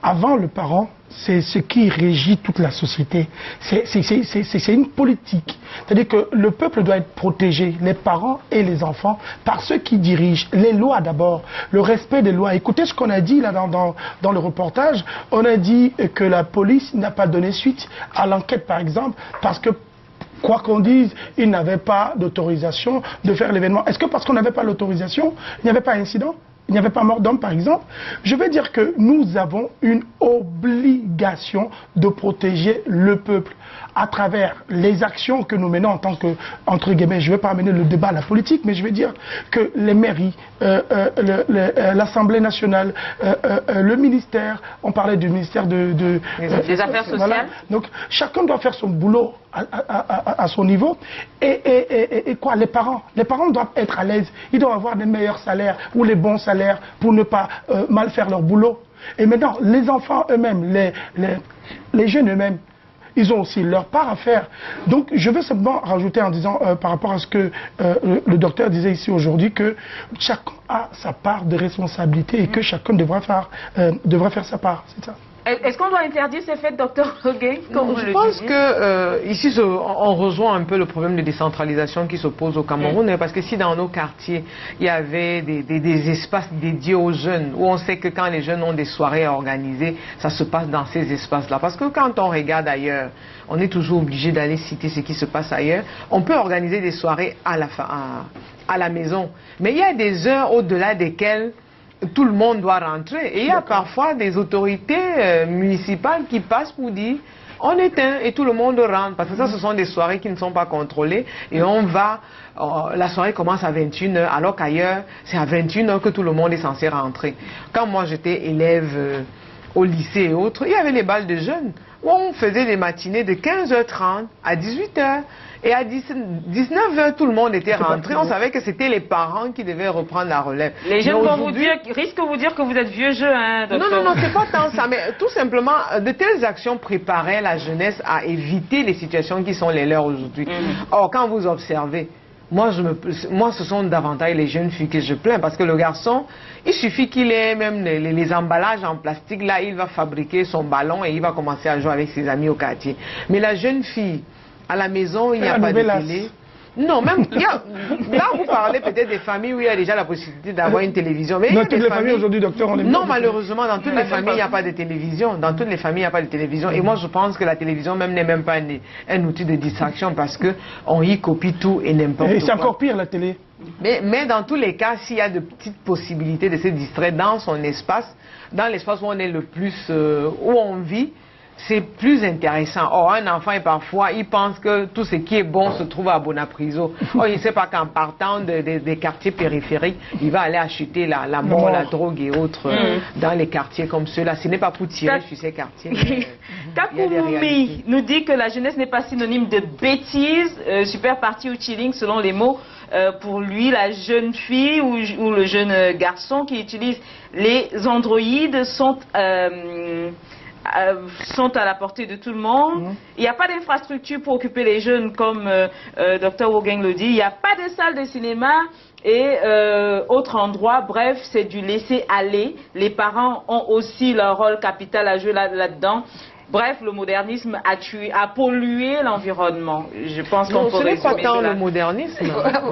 avant le parent, c'est ce qui régit toute la société. C'est une politique. C'est-à-dire que le peuple doit être protégé, les parents et les enfants, par ceux qui dirigent. Les lois d'abord, le respect des lois. Écoutez ce qu'on a dit là dans le reportage. On a dit que la police n'a pas donné suite à l'enquête, par exemple, parce que quoi qu'on dise, il n'avait pas d'autorisation de faire l'événement. Est-ce que parce qu'on n'avait pas l'autorisation, il n'y avait pas incident? Il n'y avait pas mort d'homme, par exemple? Je vais dire que nous avons une obligation de protéger le peuple à travers les actions que nous menons en tant que, entre guillemets, je ne vais pas amener le débat à la politique, mais je vais dire que les mairies, l'Assemblée nationale, le ministère, on parlait du ministère des Affaires sociales. Voilà. Donc, chacun doit faire son boulot à son niveau. Et quoi, les parents doivent être à l'aise. Ils doivent avoir des meilleurs salaires ou les bons salaires pour ne pas mal faire leur boulot. Et maintenant, les enfants eux-mêmes, les jeunes eux-mêmes, ils ont aussi leur part à faire. Donc, je veux simplement rajouter en disant, par rapport à ce que le docteur disait ici aujourd'hui, que chacun a sa part de responsabilité et que chacun devrait faire sa part. C'est ça. Est-ce qu'on doit interdire ces fêtes, Dr Oguin? Je pense que ici, on rejoint un peu le problème de décentralisation qui se pose au Cameroun, parce que si dans nos quartiers, il y avait des espaces dédiés aux jeunes, où on sait que quand les jeunes ont des soirées organisées, ça se passe dans ces espaces-là. Parce que quand on regarde ailleurs, on est toujours obligé d'aller citer ce qui se passe ailleurs. On peut organiser des soirées à la maison, mais il y a des heures au-delà desquelles tout le monde doit rentrer. Et il y a parfois des autorités municipales qui passent pour dire on éteint et tout le monde rentre. Parce que ça, ce sont des soirées qui ne sont pas contrôlées. Et on va, la soirée commence à 21h, alors qu'ailleurs, c'est à 21h que tout le monde est censé rentrer. Quand moi j'étais élève au lycée et autres, il y avait les balles de jeunes, où on faisait des matinées de 15h30 à 18h. Et à 19h, tout le monde était rentré. On savait que c'était les parents qui devaient reprendre la relève. Les jeunes risquent de vous dire que vous êtes vieux jeu, hein, docteur. Non, c'est pas tant ça, mais tout simplement, de telles actions préparaient la jeunesse à éviter les situations qui sont les leurs aujourd'hui. Or, quand vous observez, moi, ce sont davantage les jeunes filles que je plains, parce que le garçon, il suffit qu'il ait même les emballages en plastique, là, il va fabriquer son ballon et il va commencer à jouer avec ses amis au quartier. Mais la jeune fille, à la maison, il n'y a pas de télé. Non, même, là, vous parlez peut-être des familles où il y a déjà la possibilité d'avoir une télévision. Mais dans toutes les familles aujourd'hui, docteur, on est... Non, malheureusement, dans toutes les familles, il n'y a pas de télévision. Dans toutes les familles, il n'y a pas de télévision. Et moi, je pense que la télévision même n'est même pas un outil de distraction parce qu'on y copie tout et n'importe quoi. Et c'est encore pire, la télé. Mais dans tous les cas, s'il y a de petites possibilités de se distraire dans son espace, dans l'espace où on est le plus, où on vit, c'est plus intéressant. Or, un enfant, parfois, il pense que tout ce qui est bon se trouve à Bonapriso. Or, il ne sait pas qu'en partant des quartiers périphériques, il va aller acheter la mort, la drogue et autres dans les quartiers comme ceux-là. Ce n'est pas pour tirer sur ces quartiers. Kakoumi nous dit que la jeunesse n'est pas synonyme de bêtise. Super party ou chilling, selon les mots. Pour lui, la jeune fille ou le jeune garçon qui utilise les androïdes sont à la portée de tout le monde. Il n'y a pas d'infrastructure pour occuper les jeunes comme Dr Wogeng le dit. Il n'y a pas de salle de cinéma et autres endroits. Bref, c'est du laisser aller. Les parents ont aussi leur rôle capital à jouer là-dedans. Bref, le modernisme a pollué l'environnement. Je pense qu'on peut résumer. Ce n'est pas tant le modernisme.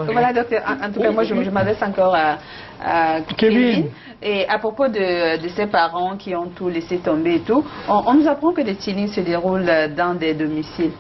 Voilà, docteur. En tout cas, moi, je m'adresse encore à Kevin. Et à propos de ces parents qui ont tout laissé tomber et tout, on nous apprend que les chillings se déroulent dans des domiciles.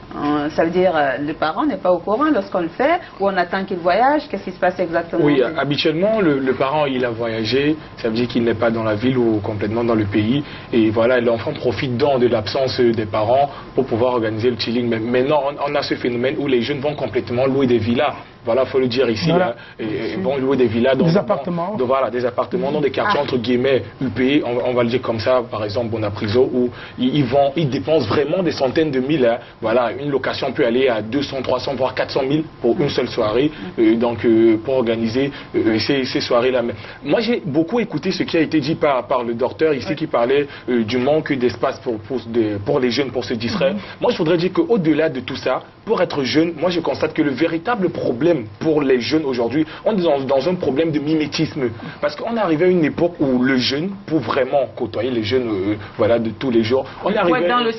Ça veut dire le parent n'est pas au courant lorsqu'on le fait ou on attend qu'il voyage. Qu'est-ce qui se passe exactement? Oui, habituellement, le parent, il a voyagé. Ça veut dire qu'il n'est pas dans la ville ou complètement dans le pays. Et voilà, l'enfant profite de l'absence des parents pour pouvoir organiser le chilling. Mais maintenant, on a ce phénomène où les jeunes vont complètement louer des villas. Voilà, il faut le dire ici. Voilà. Et vont louer des villas. Des appartements. Voilà, des appartements dans des quartiers entre guillemets UP, on va le dire comme ça, par exemple Bonapriso, où ils dépensent vraiment des centaines de mille. Voilà, une location peut aller à 200, 300, voire 400 000 pour une seule soirée. Donc, pour organiser ces soirées-là. Moi, j'ai beaucoup écouté ce qui a été dit par le docteur ici qui parlait du manque d'espace pour les jeunes pour se distraire. Moi, je voudrais dire qu'au-delà de tout ça, pour être jeune, moi, je constate que le véritable problème pour les jeunes aujourd'hui, on est dans un problème de mimétisme. Parce qu'on est arrivé à une époque où le jeune, pour vraiment côtoyer les jeunes voilà, de tous les jours, on est arrivé dans le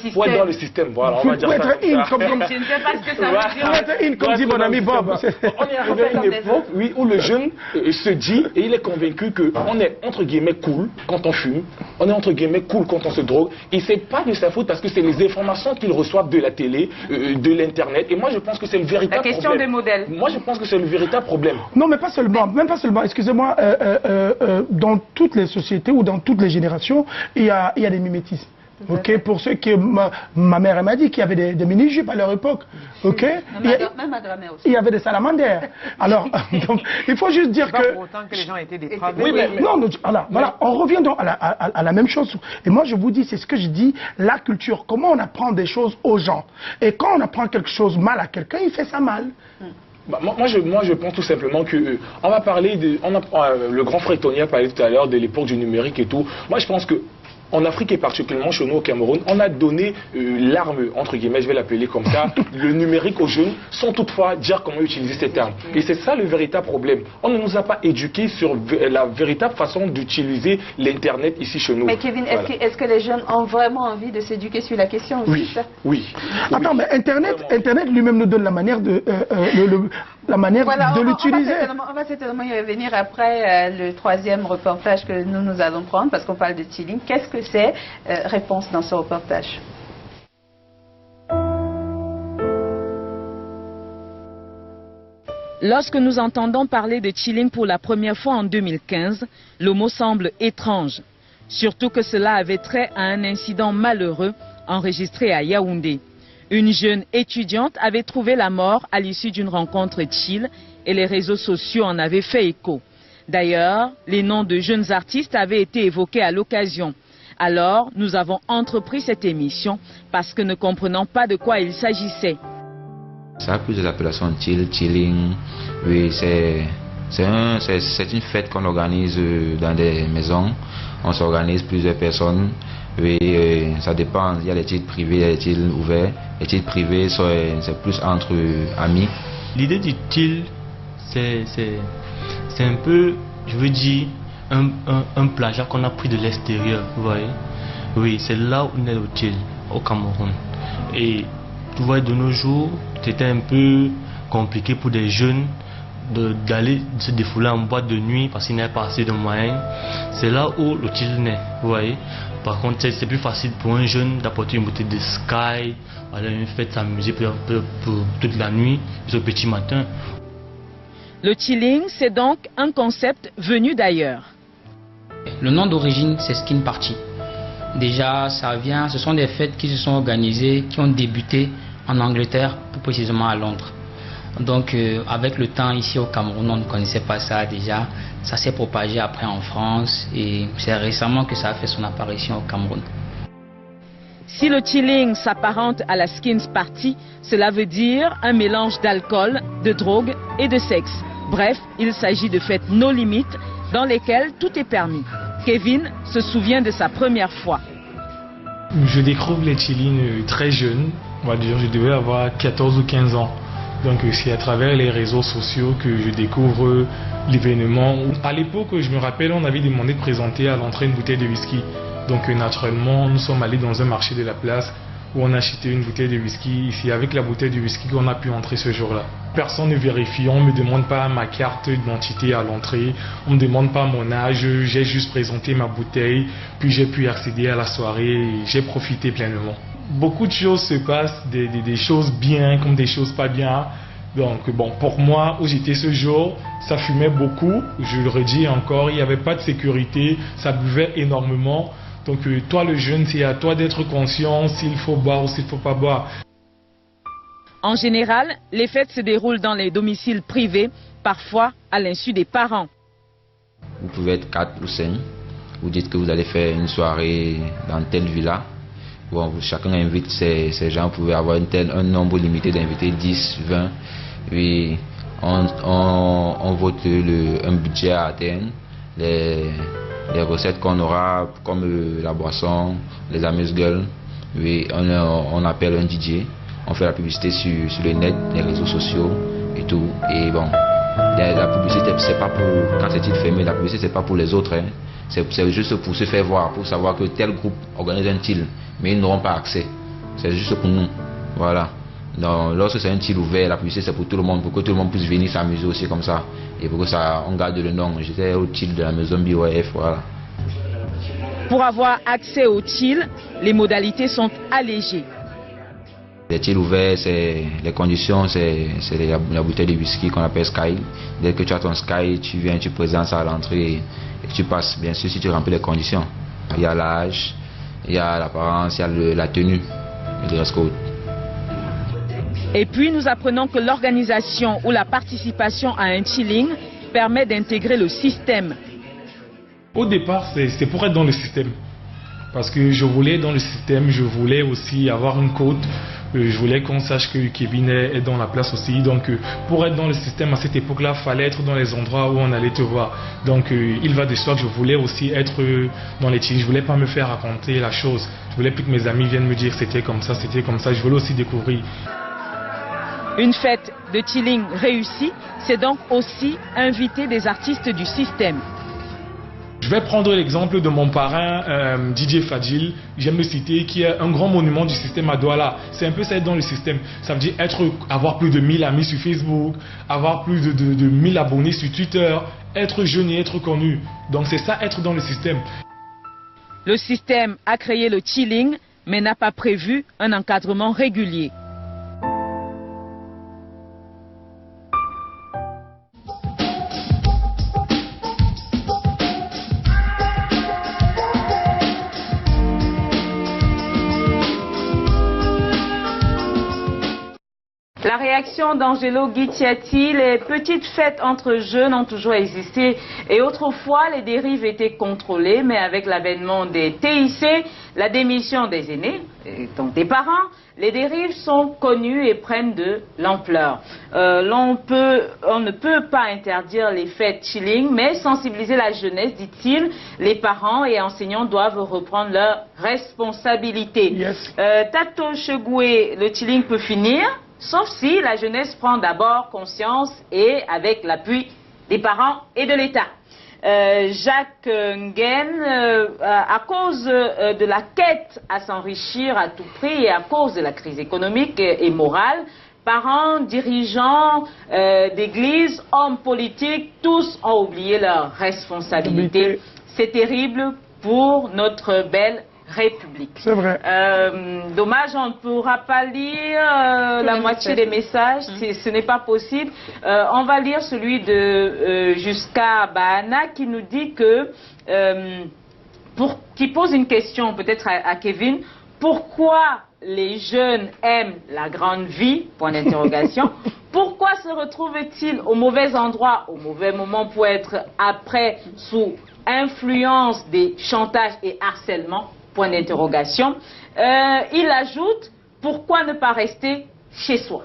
système. Voilà, on va dire ça. Je ne sais pas ce que ça veut dire. Comme dit mon ami Bob. On est arrivé à une époque où le jeune se dit et il est convaincu qu'on est entre guillemets cool quand on fume, on est entre guillemets cool quand on se drogue. Et c'est pas de sa faute parce que c'est les informations qu'ils reçoivent de la télé, de l'internet. Et moi je pense que c'est le véritable problème. La question des modèles. Moi je pense que c'est le véritable problème. Non, mais pas seulement, même pas seulement. Excusez-moi, dans toutes les sociétés ou dans toutes les générations, il y a des mimétismes. Ok, pour ceux qui, ma mère m'a dit qu'il y avait des mini-jupes à leur époque. Ok, même à Dramé aussi. Il y avait des salamandères. Alors, donc, il faut juste dire que. Pour autant que les gens étaient des travaux. Oui, mais non, voilà, on revient donc à la même chose. Et moi, je vous dis, c'est ce que je dis, la culture. Comment on apprend des choses aux gens. Et quand on apprend quelque chose mal à quelqu'un, il fait ça mal. Moi, je pense tout simplement que on va parler le grand frère Tony a parlé tout à l'heure de l'époque du numérique et tout. Moi, je pense que en Afrique et particulièrement chez nous au Cameroun, on a donné l'arme, entre guillemets, je vais l'appeler comme ça, le numérique aux jeunes, sans toutefois dire comment utiliser cette arme. Et c'est ça le véritable problème. On ne nous a pas éduqués sur la véritable façon d'utiliser l'Internet ici chez nous. Mais Kevin, voilà. Est-ce que les jeunes ont vraiment envie de s'éduquer sur la question aussi? Oui, oui. Attends, mais Internet lui-même nous donne la manière de l'utiliser. On va certainement y revenir après le troisième reportage que nous allons prendre, parce qu'on parle de chilling. Qu'est-ce que c'est? Réponse dans ce reportage. Lorsque nous entendons parler de chilling pour la première fois en 2015, le mot semble étrange. Surtout que cela avait trait à un incident malheureux enregistré à Yaoundé. Une jeune étudiante avait trouvé la mort à l'issue d'une rencontre chill et les réseaux sociaux en avaient fait écho. D'ailleurs, les noms de jeunes artistes avaient été évoqués à l'occasion. Alors, nous avons entrepris cette émission parce que ne comprenant pas de quoi il s'agissait. Ça a plusieurs appellations, chilling. Oui, c'est une fête qu'on organise dans des maisons. On s'organise plusieurs personnes. Oui, ça dépend. Il y a les titres privés, il y a les titres ouverts. Les titres privés, c'est plus entre amis. L'idée du chill, c'est un peu, je veux dire, un plagiat qu'on a pris de l'extérieur, vous voyez. Oui, c'est là où on est au chill, au Cameroun. Et tu vois, de nos jours, c'était un peu compliqué pour des jeunes d'aller se défouler en boîte de nuit parce qu'il n'y avait pas assez de moyens. C'est là où le chill naît, vous voyez. Par contre, c'est plus facile pour un jeune d'apporter une bouteille de Sky, aller à une fête, s'amuser pour toute la nuit jusqu'au petit matin. Le chilling, c'est donc un concept venu d'ailleurs. Le nom d'origine, c'est Skin Party. Déjà, ce sont des fêtes qui se sont organisées, qui ont débuté en Angleterre, plus précisément à Londres. Donc, avec le temps, ici au Cameroun, on ne connaissait pas ça déjà. Ça s'est propagé après en France et c'est récemment que ça a fait son apparition au Cameroun. Si le chilling s'apparente à la Skins Party, cela veut dire un mélange d'alcool, de drogue et de sexe. Bref, il s'agit de fêtes no limites dans lesquelles tout est permis. Kevin se souvient de sa première fois. Je découvre les chillings très jeune, on va dire je devais avoir 14 ou 15 ans. Donc c'est à travers les réseaux sociaux que je découvre l'événement. À l'époque, je me rappelle, on avait demandé de présenter à l'entrée une bouteille de whisky. Donc naturellement, nous sommes allés dans un marché de la place où on a acheté une bouteille de whisky. C'est avec la bouteille de whisky qu'on a pu entrer ce jour-là. Personne ne vérifie, on ne me demande pas ma carte d'identité à l'entrée, on ne me demande pas mon âge, j'ai juste présenté ma bouteille, puis j'ai pu accéder à la soirée et j'ai profité pleinement. Beaucoup de choses se passent, des choses bien comme des choses pas bien. Donc bon, pour moi, où j'étais ce jour, ça fumait beaucoup, je le redis encore, il n'y avait pas de sécurité, ça buvait énormément. Donc toi le jeune, c'est à toi d'être conscient s'il faut boire ou s'il ne faut pas boire. En général, les fêtes se déroulent dans les domiciles privés, parfois à l'insu des parents. Vous pouvez être 4 ou 5, vous dites que vous allez faire une soirée dans telle villa. Bon, chacun invite ces gens, vous pouvez avoir un nombre limité d'invités, 10, 20. Puis on vote un budget à atteindre. Les recettes qu'on aura, comme la boisson, les amuse-gueules. Oui, on appelle un DJ. On fait la publicité sur le net, les réseaux sociaux et tout. Et bon, la publicité, c'est pas pour, quand c'est fermé, la publicité, c'est pas pour les autres. Hein. C'est juste pour se faire voir, pour savoir que tel groupe organise un chill, mais ils n'auront pas accès. C'est juste pour nous. Voilà. Donc, lorsque c'est un chill ouvert, la publicité, c'est pour tout le monde, pour que tout le monde puisse venir s'amuser aussi comme ça. Et pour que ça, on garde le nom. J'étais au chill de la maison BYF, voilà. Pour avoir accès au chill, les modalités sont allégées. Les chills ouverts, les conditions, c'est la bouteille de whisky qu'on appelle Sky. Dès que tu as ton Sky, tu viens, tu présentes ça à l'entrée et tu passes, bien sûr, si tu remplis les conditions. Il y a l'âge, il y a l'apparence, il y a la tenue, le dress code. Et puis nous apprenons que l'organisation ou la participation à un chilling permet d'intégrer le système. Au départ, c'est pour être dans le système. Parce que je voulais être dans le système, je voulais aussi avoir une cote. Je voulais qu'on sache que Kevin est dans la place aussi. Donc pour être dans le système à cette époque-là, il fallait être dans les endroits où on allait te voir. Donc il va de soi que je voulais aussi être dans les chillings. Je ne voulais pas me faire raconter la chose. Je voulais plus que mes amis viennent me dire c'était comme ça, c'était comme ça. Je voulais aussi découvrir. Une fête de chilling réussie, c'est donc aussi inviter des artistes du système. Je vais prendre l'exemple de mon parrain DJ Fadil, j'aime le citer, qui est un grand monument du système à Douala. C'est un peu ça être dans le système. Ça veut dire avoir plus de 1000 amis sur Facebook, avoir plus de 1000 abonnés sur Twitter, être jeune et être connu. Donc c'est ça, être dans le système. Le système a créé le chilling, mais n'a pas prévu un encadrement régulier. La réaction d'Angelo Guicciati, les petites fêtes entre jeunes ont toujours existé et autrefois les dérives étaient contrôlées, mais avec l'avènement des TIC, la démission des aînés, donc des parents, les dérives sont connues et prennent de l'ampleur. On ne peut pas interdire les fêtes chilling, mais sensibiliser la jeunesse, dit-il. Les parents et enseignants doivent reprendre leurs responsabilités. Yes. Tato Chegoué, le chilling peut finir, sauf si la jeunesse prend d'abord conscience et avec l'appui des parents et de l'État. Jacques Nguyen, à cause de la quête à s'enrichir à tout prix et à cause de la crise économique et morale, parents, dirigeants d'églises, hommes politiques, tous ont oublié leurs responsabilités. C'est terrible pour notre belle République. C'est vrai. Dommage, on ne pourra pas lire la moitié des messages, ce n'est pas possible. On va lire celui de Jusqu'à Bahana qui nous dit que, qui pose une question peut-être à Kevin, pourquoi les jeunes aiment la grande vie, point d'interrogation. Pourquoi se retrouvent-ils au mauvais endroit, au mauvais moment pour être après sous influence des chantages et harcèlements, point d'interrogation. Il ajoute, pourquoi ne pas rester chez soi?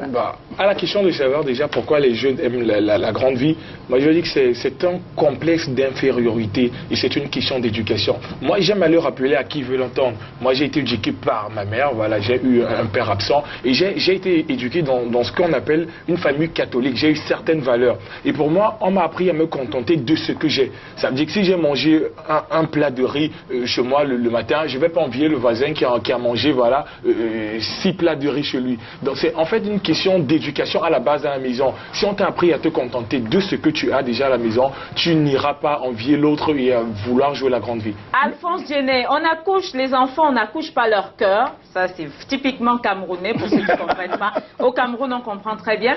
Bah, à la question de savoir déjà pourquoi les jeunes aiment la grande vie, moi je dis que c'est un complexe d'infériorité et c'est une question d'éducation. Moi j'aime à le rappeler à qui veut l'entendre. Moi j'ai été éduqué par ma mère, voilà, j'ai eu un père absent et j'ai été éduqué dans ce qu'on appelle une famille catholique. J'ai eu certaines valeurs et pour moi on m'a appris à me contenter de ce que j'ai. Ça veut dire que si j'ai mangé un plat de riz chez moi le matin, je ne vais pas envier le voisin qui a mangé voilà, 6 plats de riz chez lui. Donc c'est en fait une question d'éducation à la base à la maison. Si on t'a appris à te contenter de ce que tu as déjà à la maison, tu n'iras pas envier l'autre et vouloir jouer la grande vie. Alphonse Djené, on accouche les enfants, on n'accouche pas leur cœur. Ça c'est typiquement camerounais pour ceux qui ne comprennent pas. Au Cameroun on comprend très bien.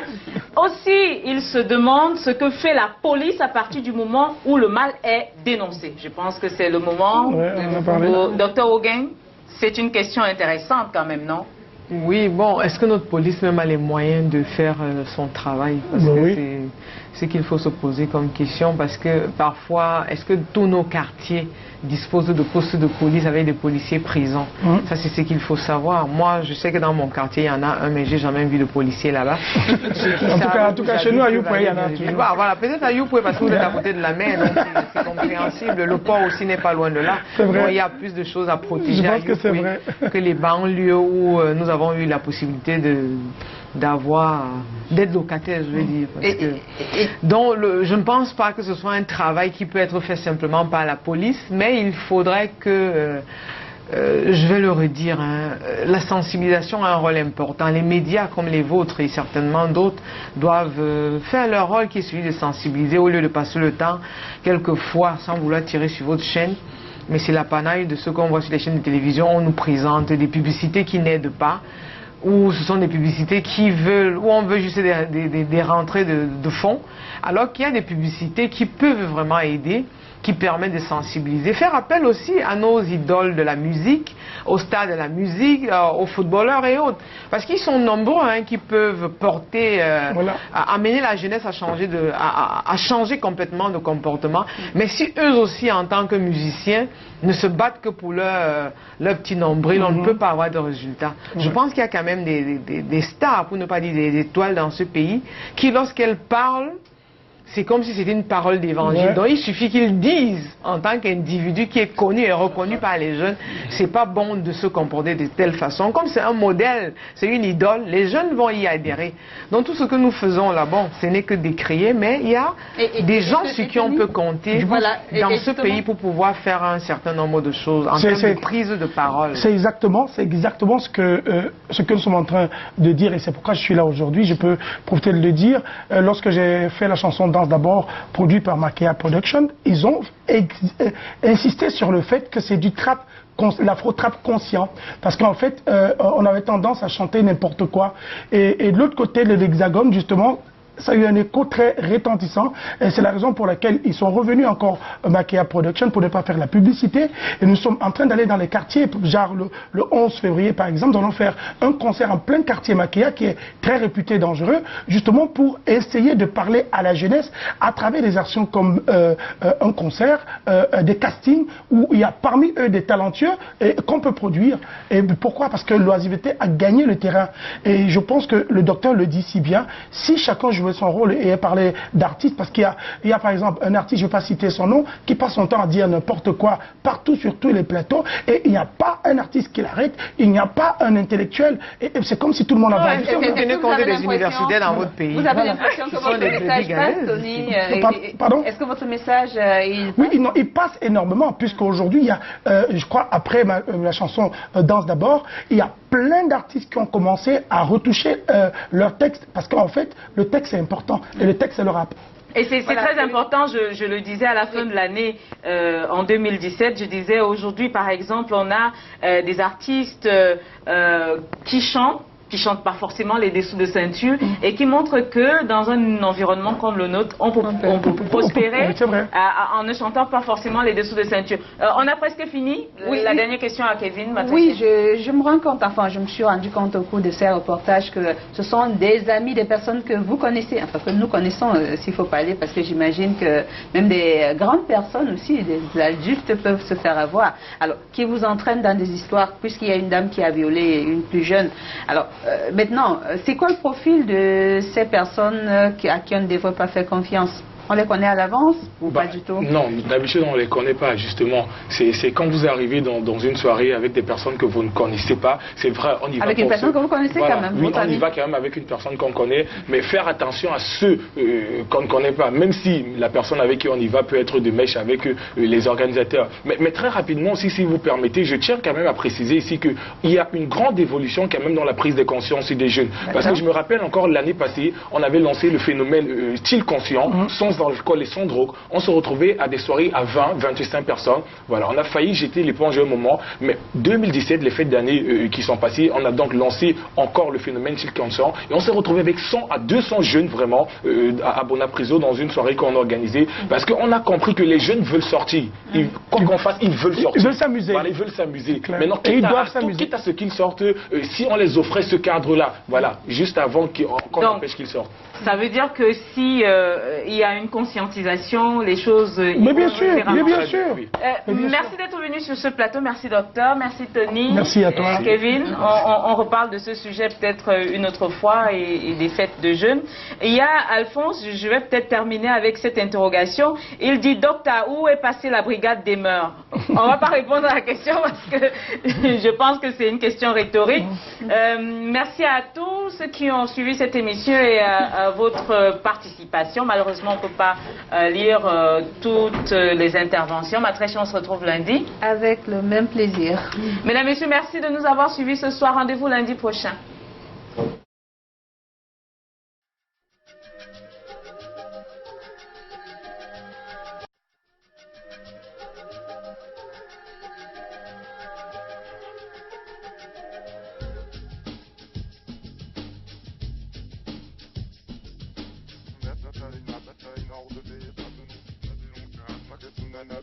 Aussi, il se demande ce que fait la police à partir du moment où le mal est dénoncé. Je pense que c'est le moment. Docteur Oguin, c'est une question intéressante quand même, non? Oui, bon, est-ce que notre police même a les moyens de faire son travail? Parce que c'est ce qu'il faut se poser comme question, parce que parfois, est-ce que tous nos quartiers disposent de postes de police avec des policiers présents? Ça, c'est ce qu'il faut savoir. Moi, je sais que dans mon quartier, il y en a un, mais j'ai jamais vu de policier là-bas. En tout cas, chez nous, à Youpoué, il y en a. Voilà, peut-être à Youpoué, parce que vous êtes à côté de la mer, donc c'est compréhensible. Le port aussi n'est pas loin de là. Donc, il y a plus de choses à protéger à Youpoué que les banlieues où nous avons eu la possibilité d'être locataire, je veux dire. Donc, je ne pense pas que ce soit un travail qui peut être fait simplement par la police, mais il faudrait que, je vais le redire, la sensibilisation a un rôle important. Les médias comme les vôtres et certainement d'autres doivent faire leur rôle qui est celui de sensibiliser au lieu de passer le temps, quelquefois, sans vouloir tirer sur votre chaîne. Mais c'est l'apanage de ce qu'on voit sur les chaînes de télévision. On nous présente des publicités qui n'aident pas, ou ce sont des publicités où on veut juste des rentrées de fonds, alors qu'il y a des publicités qui peuvent vraiment aider, qui permettent de sensibiliser. Faire appel aussi à nos idoles de la musique, aux stars de la musique, aux footballeurs et autres. Parce qu'ils sont nombreux qui peuvent porter, amener la jeunesse à changer complètement de comportement. Mais si eux aussi, en tant que musiciens, ne se battent que pour leur petit nombril, on ne peut pas avoir de résultats. Je pense qu'il y a quand même des stars, pour ne pas dire des étoiles dans ce pays, qui lorsqu'elles parlent, c'est comme si c'était une parole d'évangile. Donc il suffit qu'ils disent, en tant qu'individu qui est connu et reconnu par les jeunes, c'est pas bon de se comporter de telle façon. Comme c'est un modèle, c'est une idole, les jeunes vont y adhérer. Donc tout ce que nous faisons là, bon, ce n'est que décrier, mais il y a des gens sur qui on peut compter dans ce pays pour pouvoir faire un certain nombre de choses en termes de prise de parole. C'est exactement ce que nous sommes en train de dire, et c'est pourquoi je suis là aujourd'hui. Je peux profiter de le dire. Lorsque j'ai fait la chanson Danse d'abord, produit par Makea Production, ils ont insisté sur le fait que c'est du trap, l'afro-trap conscient, parce qu'en fait on avait tendance à chanter n'importe quoi, et de l'autre côté de l'hexagone justement, ça a eu un écho très retentissant et c'est la raison pour laquelle ils sont revenus encore Maquia Production pour ne pas faire la publicité et nous sommes en train d'aller dans les quartiers, genre le 11 février par exemple, nous allons faire un concert en plein quartier Maquia qui est très réputé dangereux, justement pour essayer de parler à la jeunesse à travers des actions comme un concert, des castings où il y a parmi eux des talentueux qu'on peut produire. Et pourquoi? Parce que l'oisiveté a gagné le terrain et je pense que le docteur le dit si bien, si chacun jouait son rôle et parlait d'artistes, parce qu'il y a par exemple un artiste, je ne vais pas citer son nom, qui passe son temps à dire n'importe quoi partout sur tous les plateaux et il n'y a pas un artiste qui l'arrête, il n'y a pas un intellectuel et c'est comme si tout le monde avait Est-ce que vous tenez compte des universités dans votre pays? Vous avez l'impression que votre message passe, Tony? Pardon? Est-ce que votre message Oui, il passe énormément puisqu'aujourd'hui il y a, je crois après la chanson Danse d'abord, il y a plein d'artistes qui ont commencé à retoucher leur texte parce qu'en fait le texte est important et le texte c'est le rap. Et c'est très important, je le disais à la fin de l'année, en 2017, je disais aujourd'hui par exemple on a des artistes qui chantent pas forcément les dessous de ceinture et qui montrent que dans un environnement comme le nôtre, on peut prospérer en ne chantant pas forcément les dessous de ceinture. On a presque fini. La dernière question à Kevin. Oui, je me rends compte, enfin je me suis rendu compte au cours de ces reportages que ce sont des amis, des personnes que vous connaissez, enfin que nous connaissons s'il faut parler, parce que j'imagine que même des grandes personnes aussi, des adultes peuvent se faire avoir. Alors, qui vous entraînent dans des histoires, puisqu'il y a une dame qui a violé une plus jeune. Alors, maintenant, c'est quoi le profil de ces personnes à qui on ne devrait pas faire confiance? On les connaît à l'avance ou pas du tout? Non, d'habitude on ne les connaît pas justement. C'est quand vous arrivez dans une soirée avec des personnes que vous ne connaissez pas, c'est vrai, on y va. Avec une personne que vous connaissez quand même? Oui, on y va quand même avec une personne qu'on connaît, mais faire attention à ceux qu'on ne connaît pas, même si la personne avec qui on y va peut être de mèche avec les organisateurs. Mais très rapidement aussi, si vous permettez, je tiens quand même à préciser ici qu'il y a une grande évolution quand même dans la prise de conscience des jeunes. Parce que je me rappelle encore l'année passée, on avait lancé le phénomène style conscient, sans alcool et sans drogue. On se retrouvait à des soirées à 20, 25 personnes. Voilà, on a failli jeter l'éponge à un moment, mais 2017, les fêtes d'année qui sont passées, on a donc lancé encore le phénomène style conscient et on s'est retrouvé avec 100 à 200 jeunes vraiment à Bonapriso dans une soirée qu'on a organisée parce qu'on a compris que les jeunes veulent sortir. Quoi qu'on fasse, ils veulent sortir. Ils veulent s'amuser. Voilà, ils veulent s'amuser. Maintenant, quitte à ce qu'ils sortent, si on les offrait ce cadre-là, voilà, juste avant qu'on empêche qu'ils sortent. Ça veut dire que si il y a une conscientisation, les choses... Mais bien sûr, bien sûr. Merci d'être venu sur ce plateau. Merci docteur, merci Tony. Merci à toi. Kevin, on reparle de ce sujet peut-être une autre fois et des fêtes de jeunes. Il y a Alphonse, je vais peut-être terminer avec cette interrogation. Il dit, docteur, où est passée la brigade des mœurs? On ne va pas répondre à la question parce que je pense que c'est une question rhétorique. Merci à tous ceux qui ont suivi cette émission et à votre participation. Malheureusement, on ne peut pas lire toutes les interventions. Matrèche, on se retrouve lundi. Avec le même plaisir. Mesdames, Messieurs, merci de nous avoir suivis ce soir. Rendez-vous lundi prochain. Nana